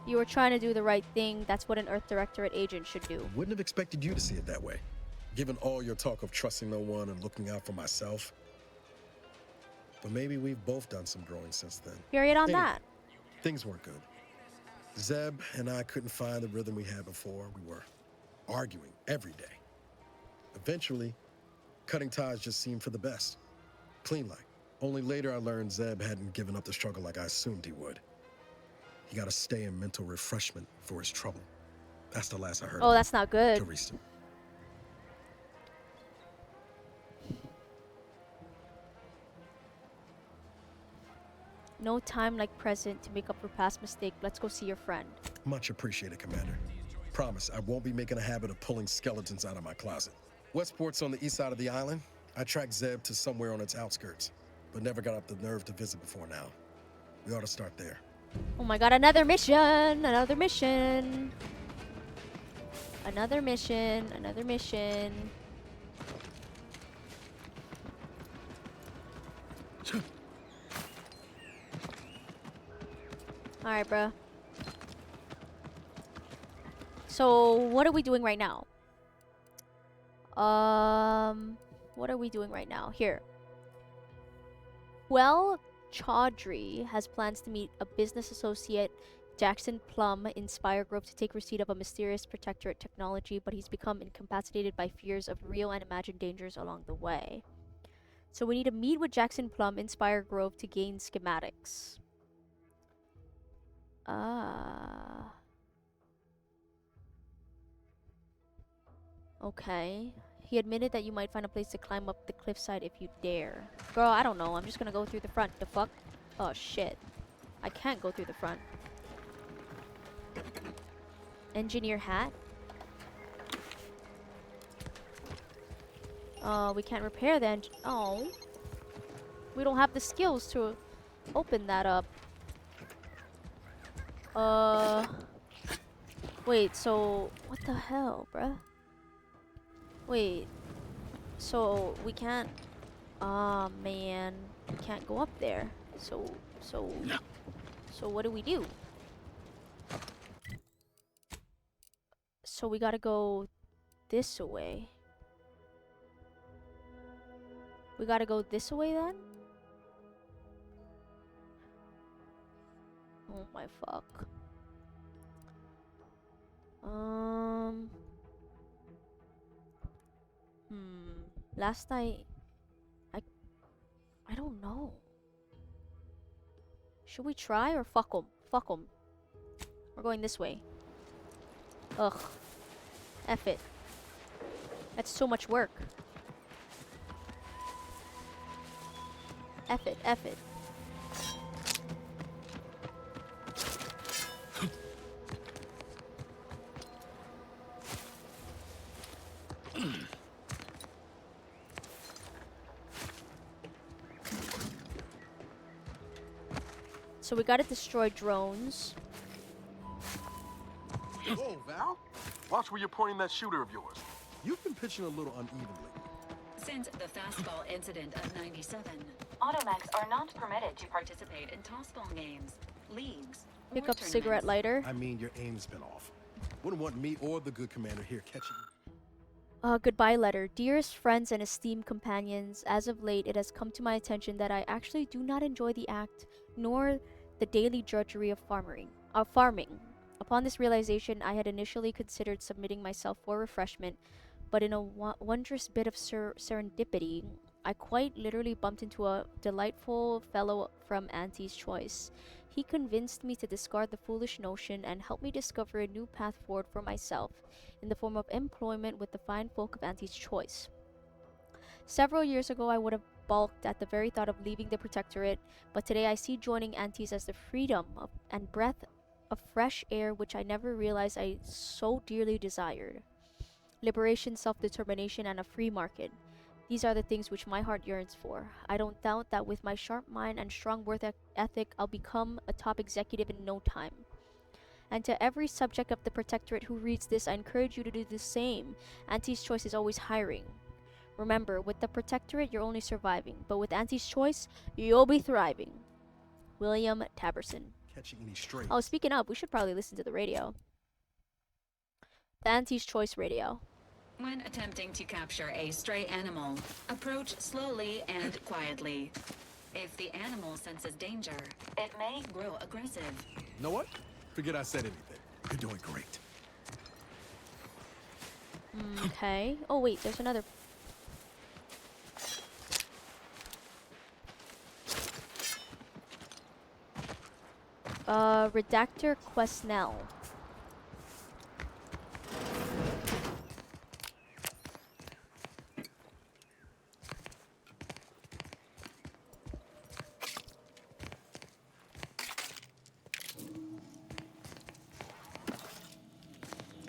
S1: You were trying to do the right thing. That's what an Earth Directorate agent should do.
S5: Wouldn't have expected you to see it that way, given all your talk of trusting no one and looking out for myself. But maybe we've both done some growing since then.
S1: Period on that.
S5: Things weren't good. Zeb and I couldn't find the rhythm we had before. We were arguing every day. Eventually, cutting ties just seemed for the best. Clean like. Only later I learned Zeb hadn't given up the struggle like I assumed he would. He got to stay in mental refreshment for his trouble. That's the last I heard.
S1: Oh, that's not good.
S5: Teresa.
S1: No time like present to make up for past mistake. Let's go see your friend.
S5: Much appreciated, Commander. Promise, I won't be making a habit of pulling skeletons out of my closet. Westport's on the east side of the island. I tracked Zeb to somewhere on its outskirts, but never got up the nerve to visit before now. We ought to start there.
S1: Oh my god, another mission! Another mission! Another mission, another mission. Alright, bruh. So, what are we doing right now? What are we doing right now? Here. Well, Chaudhry has plans to meet a business associate, Jackson Plum, in Spiregrove to take receipt of a mysterious protectorate technology, but he's become incapacitated by fears of real and imagined dangers along the way. So we need to meet with Jackson Plum in Spiregrove to gain schematics. Okay. He admitted that you might find a place to climb up the cliffside if you dare. Girl, I don't know. I'm just gonna go through the front. The fuck? Oh, shit. I can't go through the front. Engineer hat? We can't repair the engine. Oh. We don't have the skills to open that up. Wait, so... What the hell, bruh? Wait. So, we can't... Aw, man. We can't go up there. So what do we do? So we gotta go this way. We gotta go this way then? Oh my fuck. Last night... I don't know. Should we try or fuck 'em? Fuck 'em. We're going this way. Ugh. F it. That's so much work. F it, F it. So we gotta destroy drones.
S5: Whoa, Val! Watch where you're pointing that shooter of yours. You've been pitching a little unevenly.
S6: Since the fastball incident of '97, automechs are not permitted to participate in tossball games, leagues,
S1: Pick
S6: or
S1: up cigarette lighter.
S5: I mean, your aim's been off. Wouldn't want me or the good commander here catching you.
S1: Goodbye letter. Dearest friends and esteemed companions, as of late it has come to my attention that I actually do not enjoy the act, nor the daily drudgery of farming. Upon this realization, I had initially considered submitting myself for refreshment, but in a wondrous bit of serendipity, I quite literally bumped into a delightful fellow from Auntie's Choice. He convinced me to discard the foolish notion and helped me discover a new path forward for myself in the form of employment with the fine folk of Auntie's Choice. Several years ago, I would have balked at the very thought of leaving the Protectorate, but today I see joining Auntie's as the freedom and breath of fresh air which I never realized I so dearly desired. Liberation, self-determination, and a free market. These are the things which my heart yearns for. I don't doubt that with my sharp mind and strong work ethic, I'll become a top executive in no time. And to every subject of the Protectorate who reads this, I encourage you to do the same. Auntie's Choice is always hiring. Remember, with the Protectorate, you're only surviving, but with Auntie's Choice, you'll be thriving. William Taberson.
S5: Catching any strays.
S1: Oh, speaking of, we should probably listen to the radio. The Auntie's Choice radio.
S6: When attempting to capture a stray animal, approach slowly and quietly. If the animal senses danger, it may grow aggressive.
S5: You know what? Forget I said anything. You're doing great.
S1: Okay. Oh, wait, there's another. Redactor Quesnel.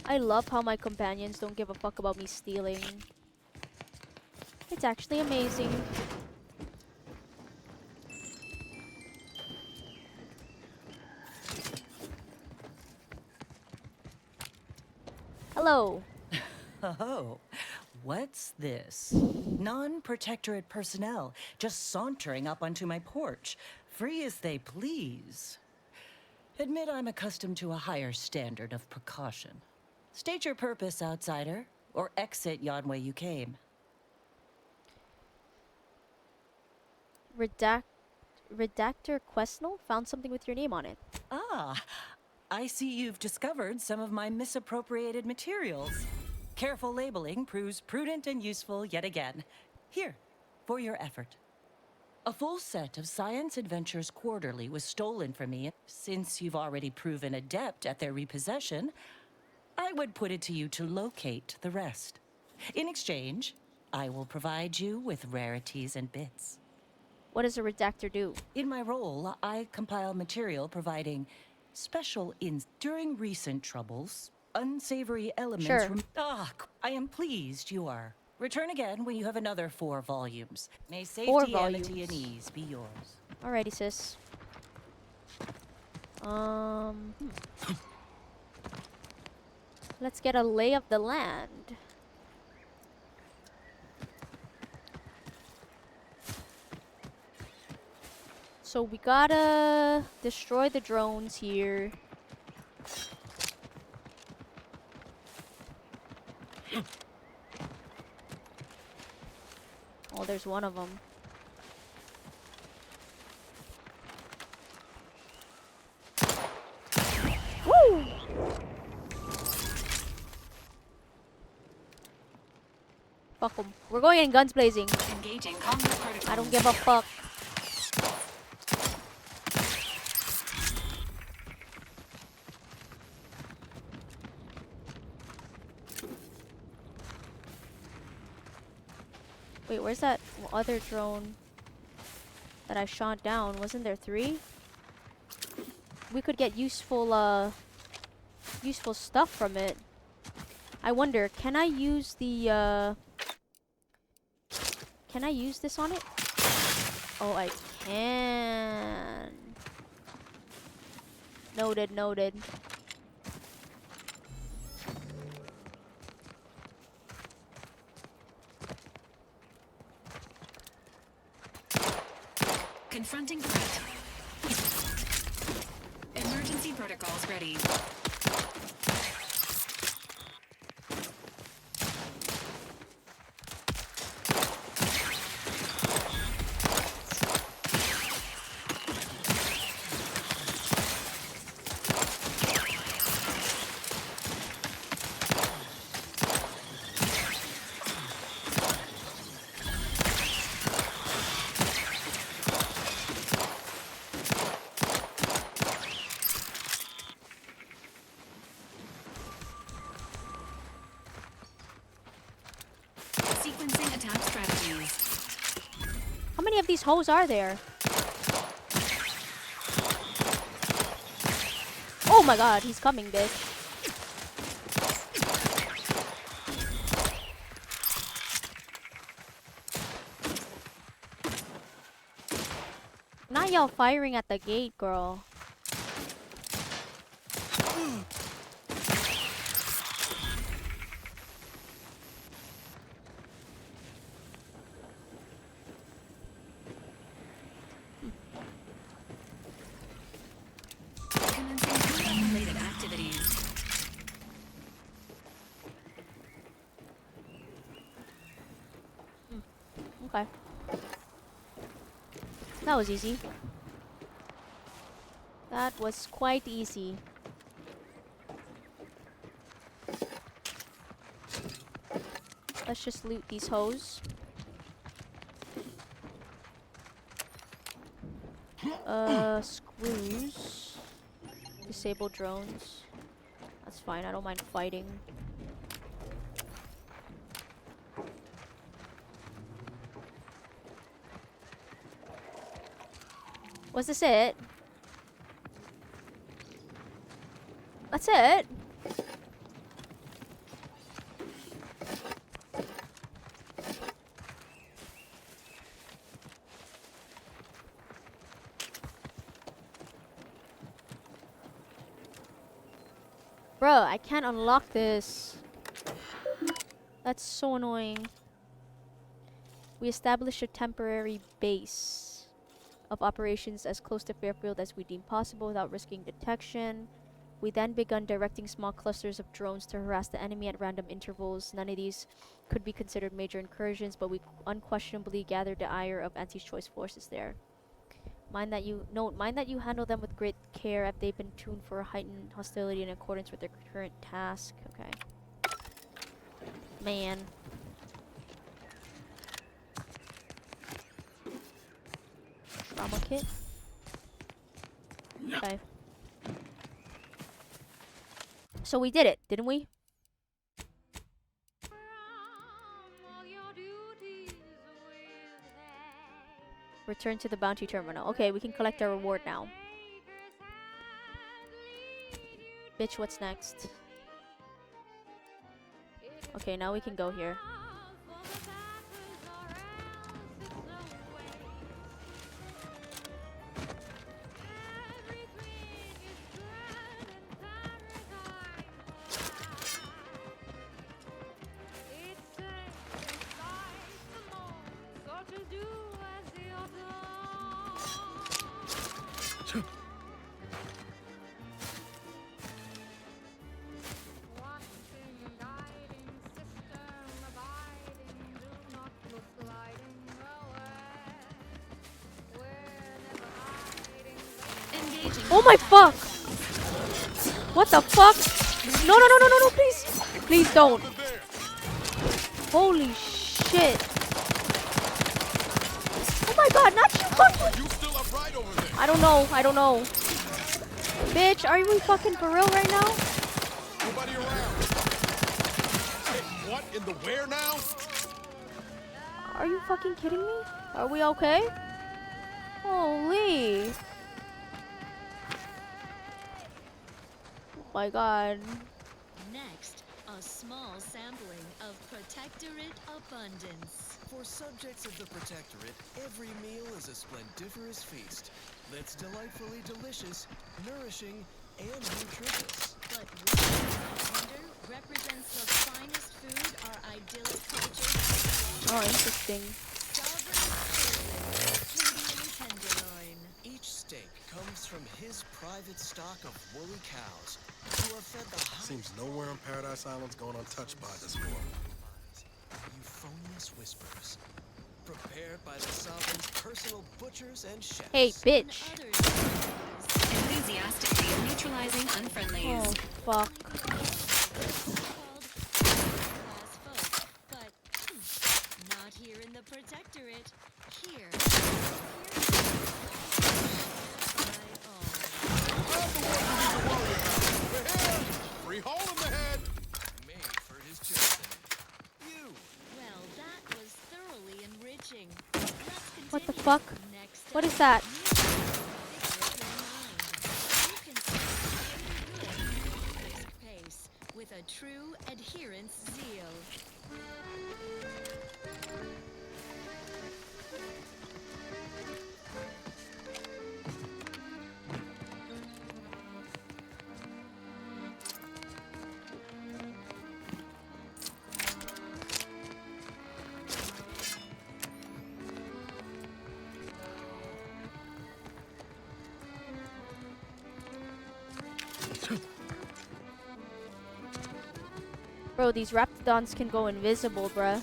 S1: I love how my companions don't give a fuck about me stealing. It's actually amazing. Hello.
S18: Oh, what's this? Non-protectorate personnel just sauntering up onto my porch, free as they please. Admit I'm accustomed to a higher standard of precaution. State your purpose, outsider, or exit yon way you came.
S1: Redactor Quesnel found something with your name on it.
S18: Ah, I see you've discovered some of my misappropriated materials. Careful labeling proves prudent and useful yet again. Here, for your effort. A full set of Science Adventures Quarterly was stolen from me. Since you've already proven adept at their repossession, I would put it to you to locate the rest. In exchange, I will provide you with rarities and bits.
S1: What does a redactor do?
S18: In my role, I compile material providing special during recent troubles, unsavory elements
S1: Sure.
S18: from... Ah, I am pleased you are. Return again when you have another 4 volumes. May
S1: 4
S18: safety,
S1: volumes.
S18: amity, and ease be yours.
S1: Alrighty, sis. Let's get a lay of the land. So we gotta destroy the drones here. Oh, there's one of them. Woo! Fuck them. We're going in guns blazing.
S6: Engaging combat protocols.
S1: I don't give a fuck. Wait, where's that other drone that I shot down? Wasn't there 3? We could get useful stuff from it. I wonder, can I use the, can I use this on it? Oh, I can. Noted, noted.
S6: Confronting threat. Emergency protocols ready. Sequencing attack strategies.
S1: How many of these hoes are there? Oh my god, he's coming, bitch. Not y'all firing at the gate, girl.
S6: Related activities.
S1: Okay. That was easy. That was quite easy. Let's just loot these hoes. Screws. Disable drones. That's fine, I don't mind fighting. Was this it? That's it? Bruh, I can't unlock this. That's so annoying. We established a temporary base of operations as close to Fairfield as we deem possible without risking detection. We then begun directing small clusters of drones to harass the enemy at random intervals. None of these could be considered major incursions, but we unquestionably gathered the ire of anti-choice forces there. Mind that you handle them with great care if they've been tuned for heightened hostility in accordance with their current task. Okay. Man. Trauma kit. Okay. So we did it, didn't we? Return to the bounty terminal. Okay, we can collect our reward now. Bitch, what's next? Okay, now we can go here. Oh my fuck! What the fuck? No, no, no, no, no, no, please! Please don't. Holy shit. Oh my god, not you fucking! I don't know, I don't know. Bitch, are you fucking for real right now?
S19: Nobody around. Hey, what in the where now?
S1: Are you fucking kidding me? Are we okay? Holy. Oh my god.
S20: Next, a small sampling of Protectorate abundance.
S21: For subjects of the Protectorate, every meal is a splendiferous feast that's delightfully delicious, nourishing, and nutritious.
S20: But tender represents the finest food our idyllic culture.
S1: Oh, interesting.
S20: Tenderloin.
S21: Each steak comes from his private stock of woolly cows who are fed the
S5: Seems nowhere on Paradise Island's going untouched by this war.
S21: euphonious whispers, prepared by the sovereign's personal butchers and chefs.
S1: Hey, bitch.
S6: Enthusiastically neutralizing unfriendlies.
S1: Oh, fuck.
S20: But not here in the Protectorate. Here.
S19: Free hole in the head.
S21: Made for his children. You.
S20: Well, that was thoroughly enriching.
S1: What the fuck? What is that?
S20: Pace with a true adherence zeal.
S1: Bro, these raptidons can go invisible, bruh.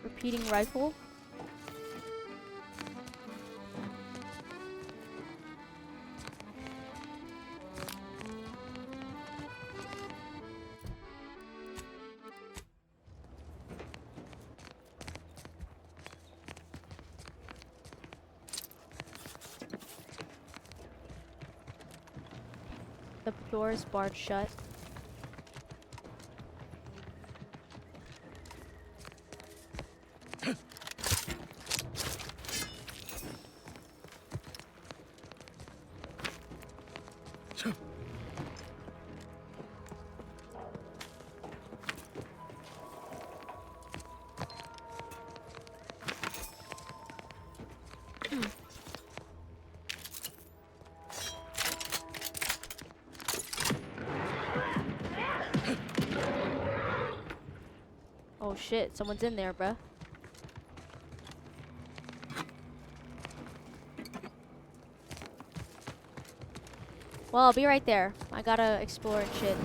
S1: Repeating rifle. The door is barred shut. shit, someone's in there, bruh. Well, I'll be right there. I gotta explore and shit.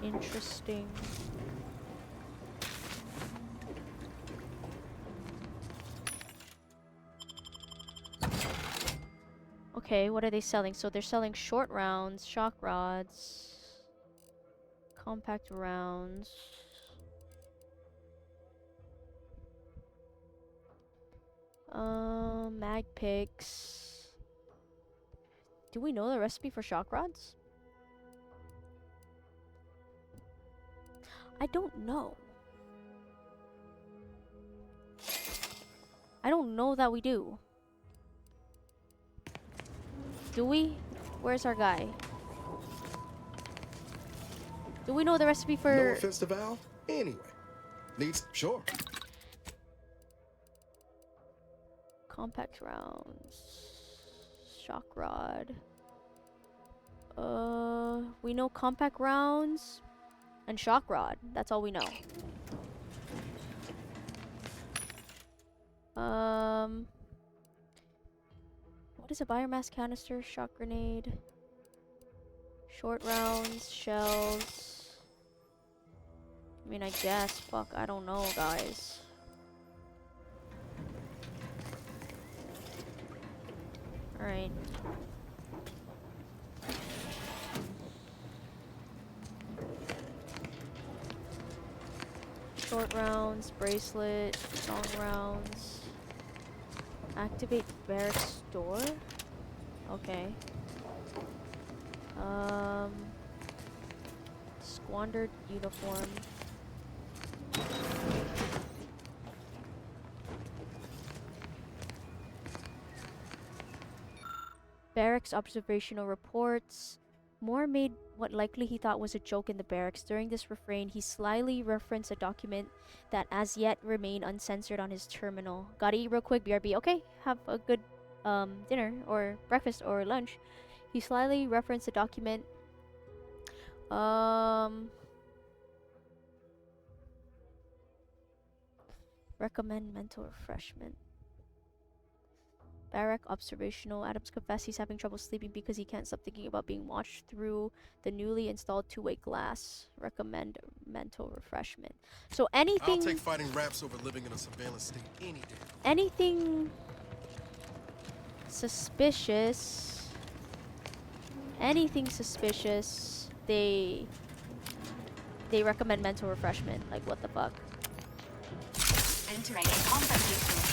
S1: Interesting. Okay, what are they selling? So they're selling short rounds, shock rods, compact rounds. Mag picks. Do we know the recipe for shock rods? I don't know. I don't know that we do. Do we? Where's our guy? Do we know the recipe for...
S5: No offense to Val. Anyway. Needs... Sure.
S1: Compact rounds. Shock rod. We know compact rounds and shock rod. That's all we know. What is a biomass canister? Shock grenade. Short rounds, shells. I mean, I guess. Fuck, I don't know, guys. Alright. Short rounds, bracelet, long rounds. Activate barracks door? Okay. Squandered uniform. Barracks observational reports. Moore made what likely he thought was a joke in the barracks. During this refrain, he slyly referenced a document that as yet remained uncensored on his terminal. Gotta eat real quick, BRB. Okay, have a good dinner or breakfast or lunch. He slyly referenced a document. Recommend mental refreshment. Barrack observational. Adams confessed he's having trouble sleeping because he can't stop thinking about being watched through the newly installed two-way glass. Recommend mental refreshment. So anything...
S5: I'll take fighting raps over living in a surveillance state any day.
S1: Anything suspicious. Anything suspicious, they recommend mental refreshment. Like, what the fuck?
S6: Entering a confrontation state.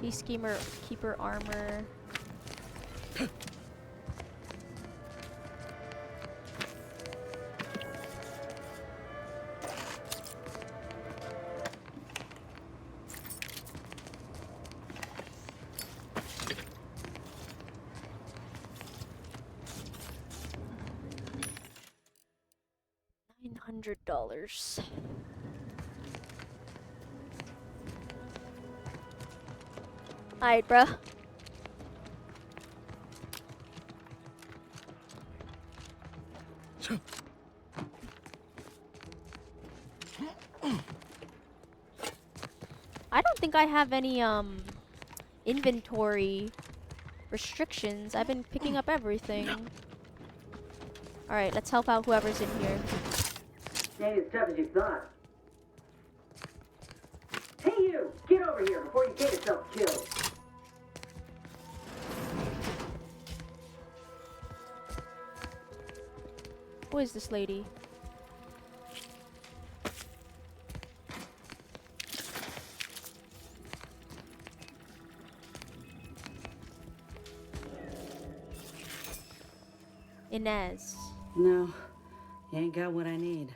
S1: Peacekeeper, keeper armor. $900. Alright, bruh. I don't think I have any inventory restrictions. I've been picking up everything. Alright, let's help out whoever's in here.
S2: Ain't as tough as you thought. Hey you! Get over here before you get yourself killed!
S1: Who is this lady? Inez.
S4: No, you ain't got what I need.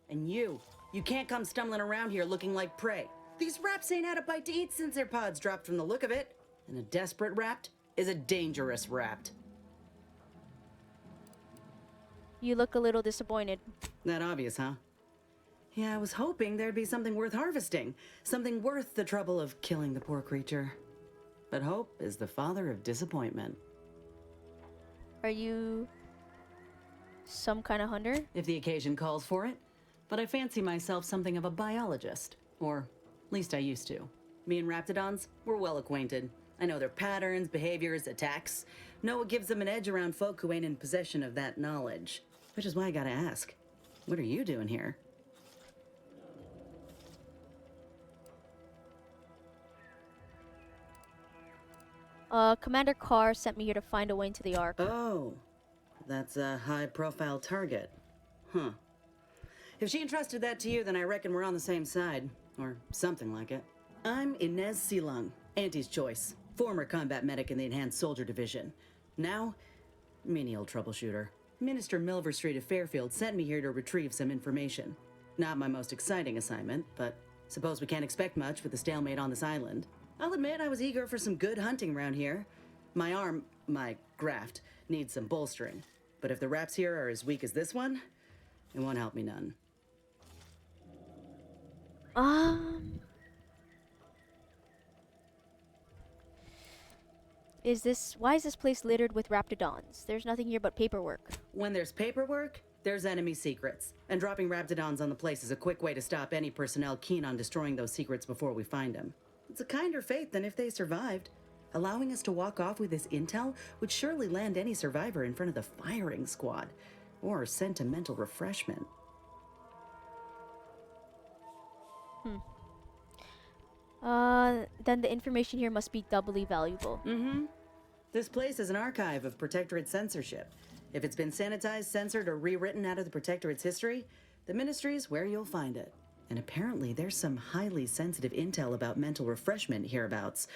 S4: And you can't come stumbling around here looking like prey. These raps ain't had a bite to eat since their pods dropped from the look of it. And a desperate rapt is a dangerous rapt.
S1: You look a little disappointed.
S4: That obvious, huh? Yeah, I was hoping there'd be something worth harvesting. Something worth the trouble of killing the poor creature. But hope is the father of disappointment.
S1: Are you some kind of hunter?
S4: If the occasion calls for it. But I fancy myself something of a biologist. Or at least I used to. Me and raptidons, we're well acquainted. I know their patterns, behaviors, attacks. Know what gives them an edge around folk who ain't in possession of that knowledge. Which is why I gotta ask, what are you doing here?
S1: Commander Carr sent me here to find a way into the Ark.
S4: Oh, that's a high-profile target. Huh. If she entrusted that to you, then I reckon we're on the same side. Or something like it. I'm Inez Silung, Auntie's choice. Former combat medic in the Enhanced Soldier Division. Now, menial troubleshooter. Minister Milver Street of Fairfield sent me here to retrieve some information. Not my most exciting assignment, but suppose we can't expect much with the stalemate on this island. I'll admit I was eager for some good hunting around here. My graft, needs some bolstering. But if the raps here are as weak as this one, it won't help me none.
S1: Why is this place littered with raptidons? There's nothing here but paperwork.
S4: When there's paperwork, there's enemy secrets. And dropping raptidons on the place is a quick way to stop any personnel keen on destroying those secrets before we find them. It's a kinder fate than if they survived. Allowing us to walk off with this intel would surely land any survivor in front of the firing squad. Or sentimental refreshment.
S1: Then the information here must be doubly valuable.
S4: Mm-hmm. This place is an archive of Protectorate censorship. If it's been sanitized, censored, or rewritten out of the Protectorate's history, the Ministry's where you'll find it. And apparently there's some highly sensitive intel about mental refreshment hereabouts.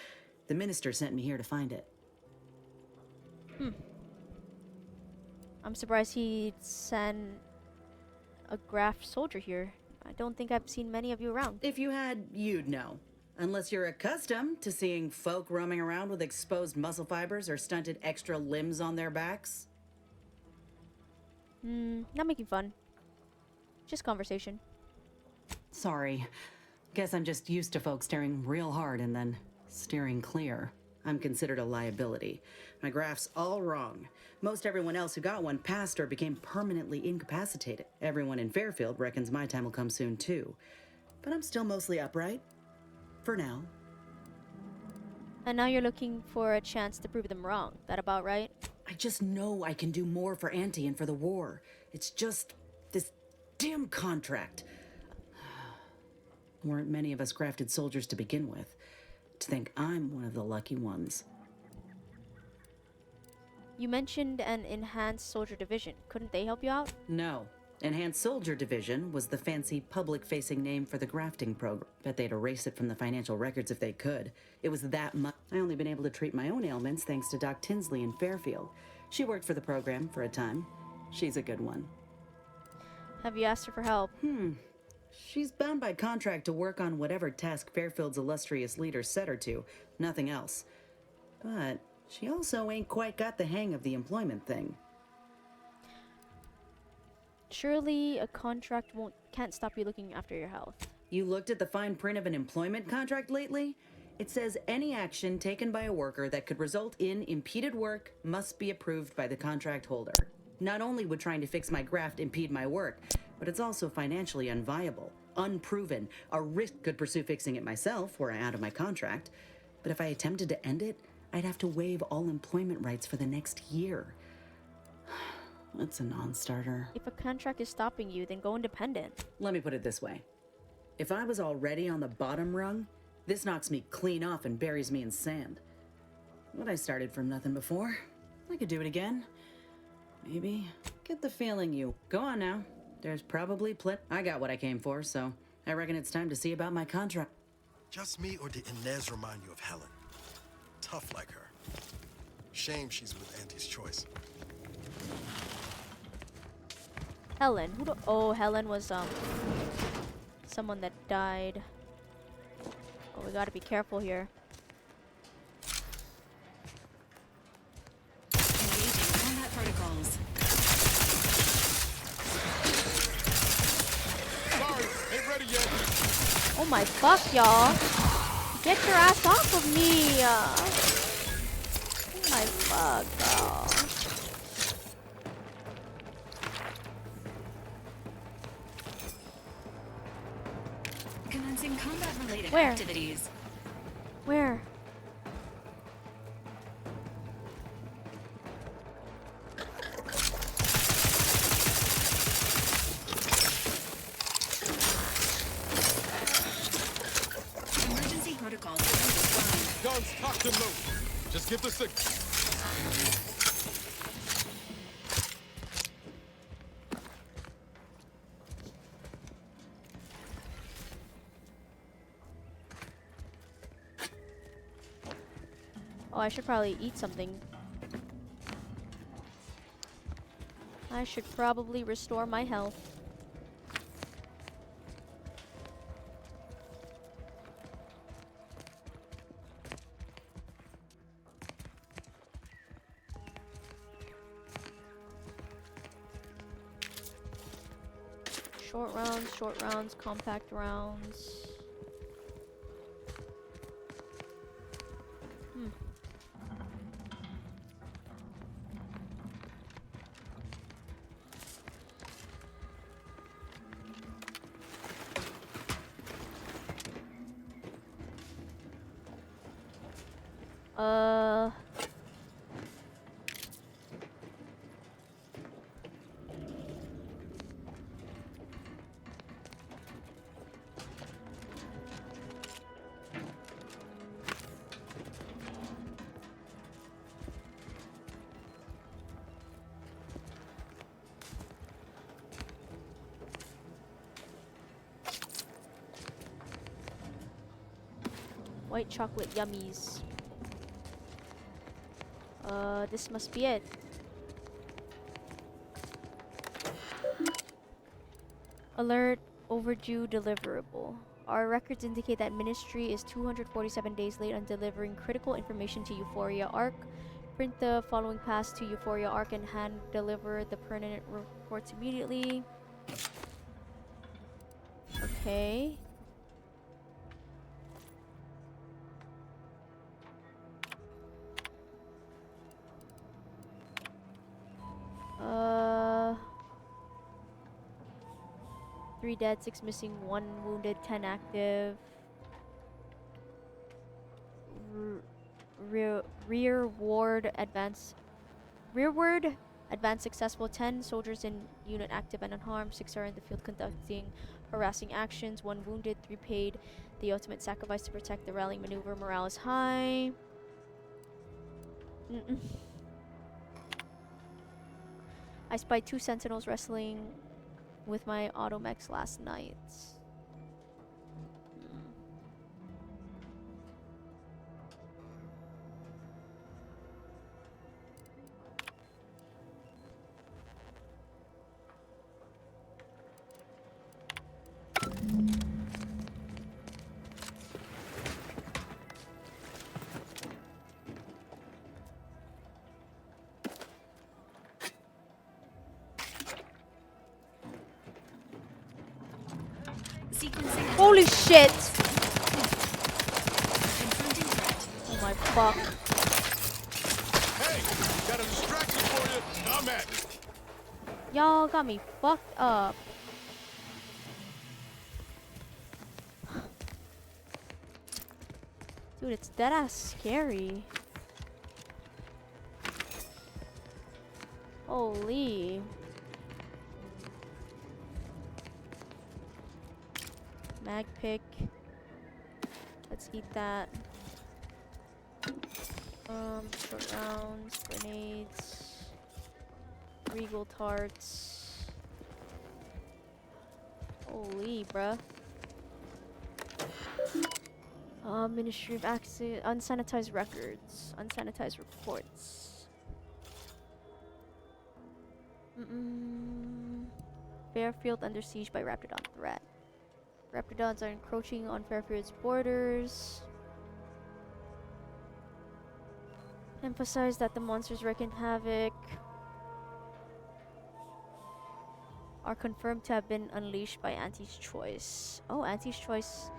S4: The Minister sent me here to find it.
S1: I'm surprised he'd send a graft soldier here. I don't think I've seen many of you around.
S4: If you had, you'd know. Unless you're accustomed to seeing folk roaming around with exposed muscle fibers or stunted extra limbs on their backs.
S1: Not making fun. Just conversation.
S4: Sorry. Guess I'm just used to folks staring real hard and then steering clear. I'm considered a liability. My graph's all wrong. Most everyone else who got one passed or became permanently incapacitated. Everyone in Fairfield reckons my time will come soon too. But I'm still mostly upright. For now.
S1: And now you're looking for a chance to prove them wrong. That about right?
S4: I just know I can do more for Auntie and for the war. It's just this damn contract. Weren't many of us crafted soldiers to begin with. To think I'm one of the lucky ones.
S1: You mentioned an Enhanced Soldier Division. Couldn't they help you out?
S4: No. Enhanced Soldier Division was the fancy public-facing name for the grafting program. Bet they'd erase it from the financial records if they could. It was that much. I only been able to treat my own ailments thanks to Doc Tinsley in Fairfield. She worked for the program for a time. She's a good one.
S1: Have you asked her for help?
S4: She's bound by contract to work on whatever task Fairfield's illustrious leader set her to. Nothing else. But she also ain't quite got the hang of the employment thing.
S1: Surely a contract can't stop you looking after your health.
S4: You looked at the fine print of an employment contract lately? It says any action taken by a worker that could result in impeded work must be approved by the contract holder. Not only would trying to fix my graft impede my work, but it's also financially unviable, unproven. A risk could pursue fixing it myself were I out of my contract. But if I attempted to end it, I'd have to waive all employment rights for the next year. That's a non-starter.
S1: If a contract is stopping you, then go independent.
S4: Let me put it this way. If I was already on the bottom rung, this knocks me clean off and buries me in sand. But I started from nothing before. I could do it again. Maybe. Get the feeling you... Go on now. There's probably I got what I came for, so I reckon it's time to see about my contract.
S5: Just me, or did Inez remind you of Helen? Tough like her. Shame she's with Auntie's choice.
S1: Helen. Oh, Helen was someone that died. Oh, we gotta be careful here.
S6: Engaging combat protocols.
S19: Sorry, ain't ready yet.
S1: Oh my fuck, y'all. Get your ass off of me. Oh my fuck, y'all.
S6: Commencing combat-related
S1: Where?
S6: activities.
S1: Where?
S6: Emergency protocols defined.
S19: Guns cocked and loaded. Just give the signal.
S1: Oh, I should probably eat something. I should probably restore my health. Short rounds, compact rounds. Hmm. White chocolate yummies. This must be it. Alert, overdue deliverable. Our records indicate that Ministry is 247 days late on delivering critical information to Euphoria Arc. Print the following pass to Euphoria Arc and hand deliver the pertinent reports immediately. Okay. Uh... 3 dead, 6 missing, 1 wounded, 10 active. Rearward advance successful. 10 soldiers in unit active and unharmed. 6 are in the field conducting harassing actions. 1 wounded, 3 paid. The ultimate sacrifice to protect the rallying maneuver. Morale is high. I spied 2 sentinels wrestling with my automechs last night. Holy shit! Oh my fuck.
S19: Hey, got a distraction for you. Come at me.
S1: Y'all got me fucked up. Dude, it's dead ass scary. Holy. Mag pick. Let's eat that. Short rounds, grenades, regal tarts. Holy, bruh. Ministry of Access, unsanitized records, unsanitized reports. Fairfield under siege by Raptidon threat. Raptidons are encroaching on Fairfield's borders. Emphasize that the monsters wreaking havoc are confirmed to have been unleashed by Auntie's Choice. Oh, Auntie's Choice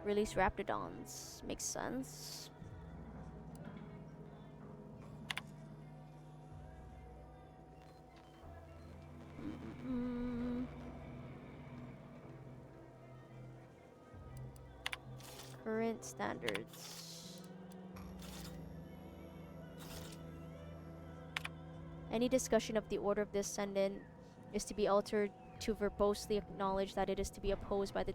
S1: released Raptidons. Makes sense. Current standards. Any discussion of the Order of the Ascendant is to be altered to verbosely acknowledge that it is to be opposed by the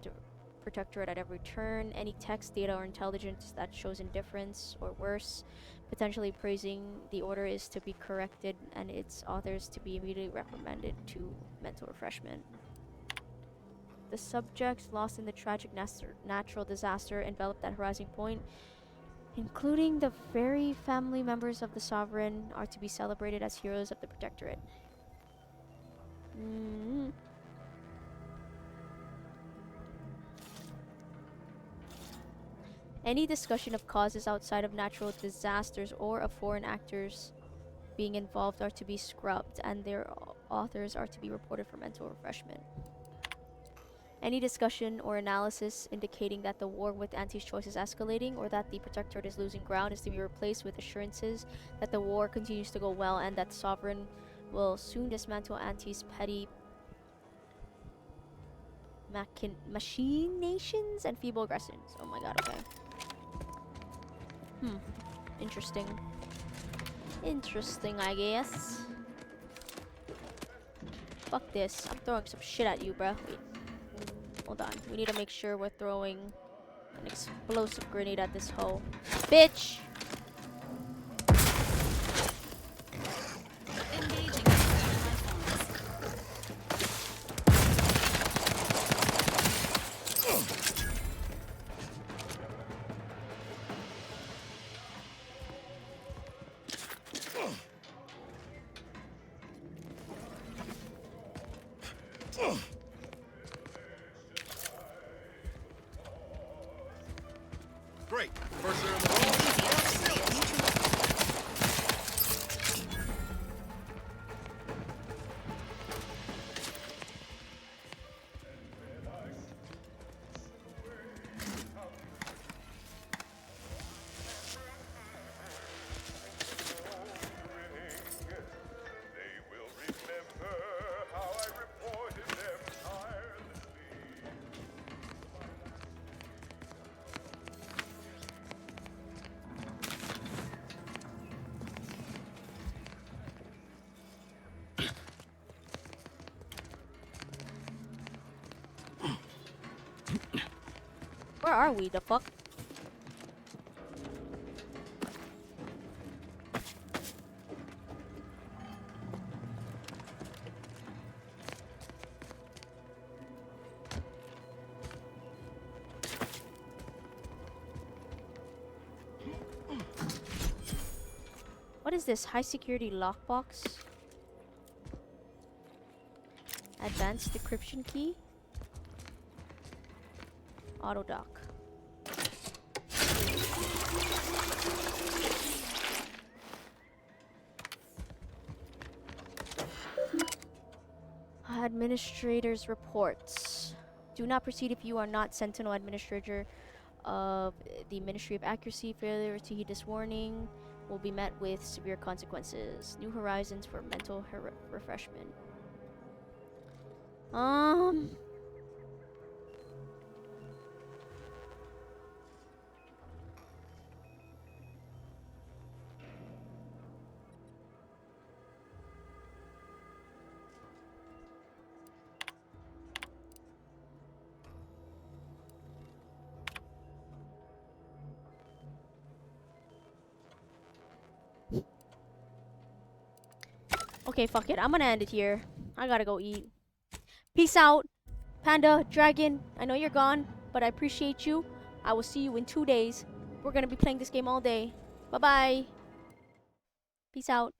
S1: Protectorate at every turn. Any text, data, or intelligence that shows indifference, or worse, potentially praising the Order is to be corrected and its authors to be immediately reprimanded to mental refreshment. The subjects lost in the tragic natural disaster enveloped at Horizon Point, including the very family members of the Sovereign, are to be celebrated as heroes of the Protectorate. Any discussion of causes outside of natural disasters or of foreign actors being involved are to be scrubbed, and their authors are to be reported for mental refreshment. Any discussion or analysis indicating that the war with Auntie's Choice is escalating or that the Protectorate is losing ground is to be replaced with assurances that the war continues to go well and that the Sovereign will soon dismantle Auntie's petty machinations and feeble aggressions. Oh my god, okay. Interesting. Interesting, I guess. Fuck this. I'm throwing some shit at you, bruh. Wait. Hold on. We need to make sure we're throwing an explosive grenade at this hoe. Bitch!
S6: Engaging
S19: Great. First there in the hole.
S1: Where are we? The fuck? What is this? High security lockbox? Advanced decryption key? Auto dock. Administrator's reports. Do not proceed if you are not Sentinel Administrator of the Ministry of Accuracy. Failure to heed this warning will be met with severe consequences. New horizons for mental refreshment. Okay, fuck it. I'm gonna end it here. I gotta go eat. Peace out, Panda, Dragon. I know you're gone, but I appreciate you. I will see you in 2 days. We're gonna be playing this game all day. Bye-bye. Peace out.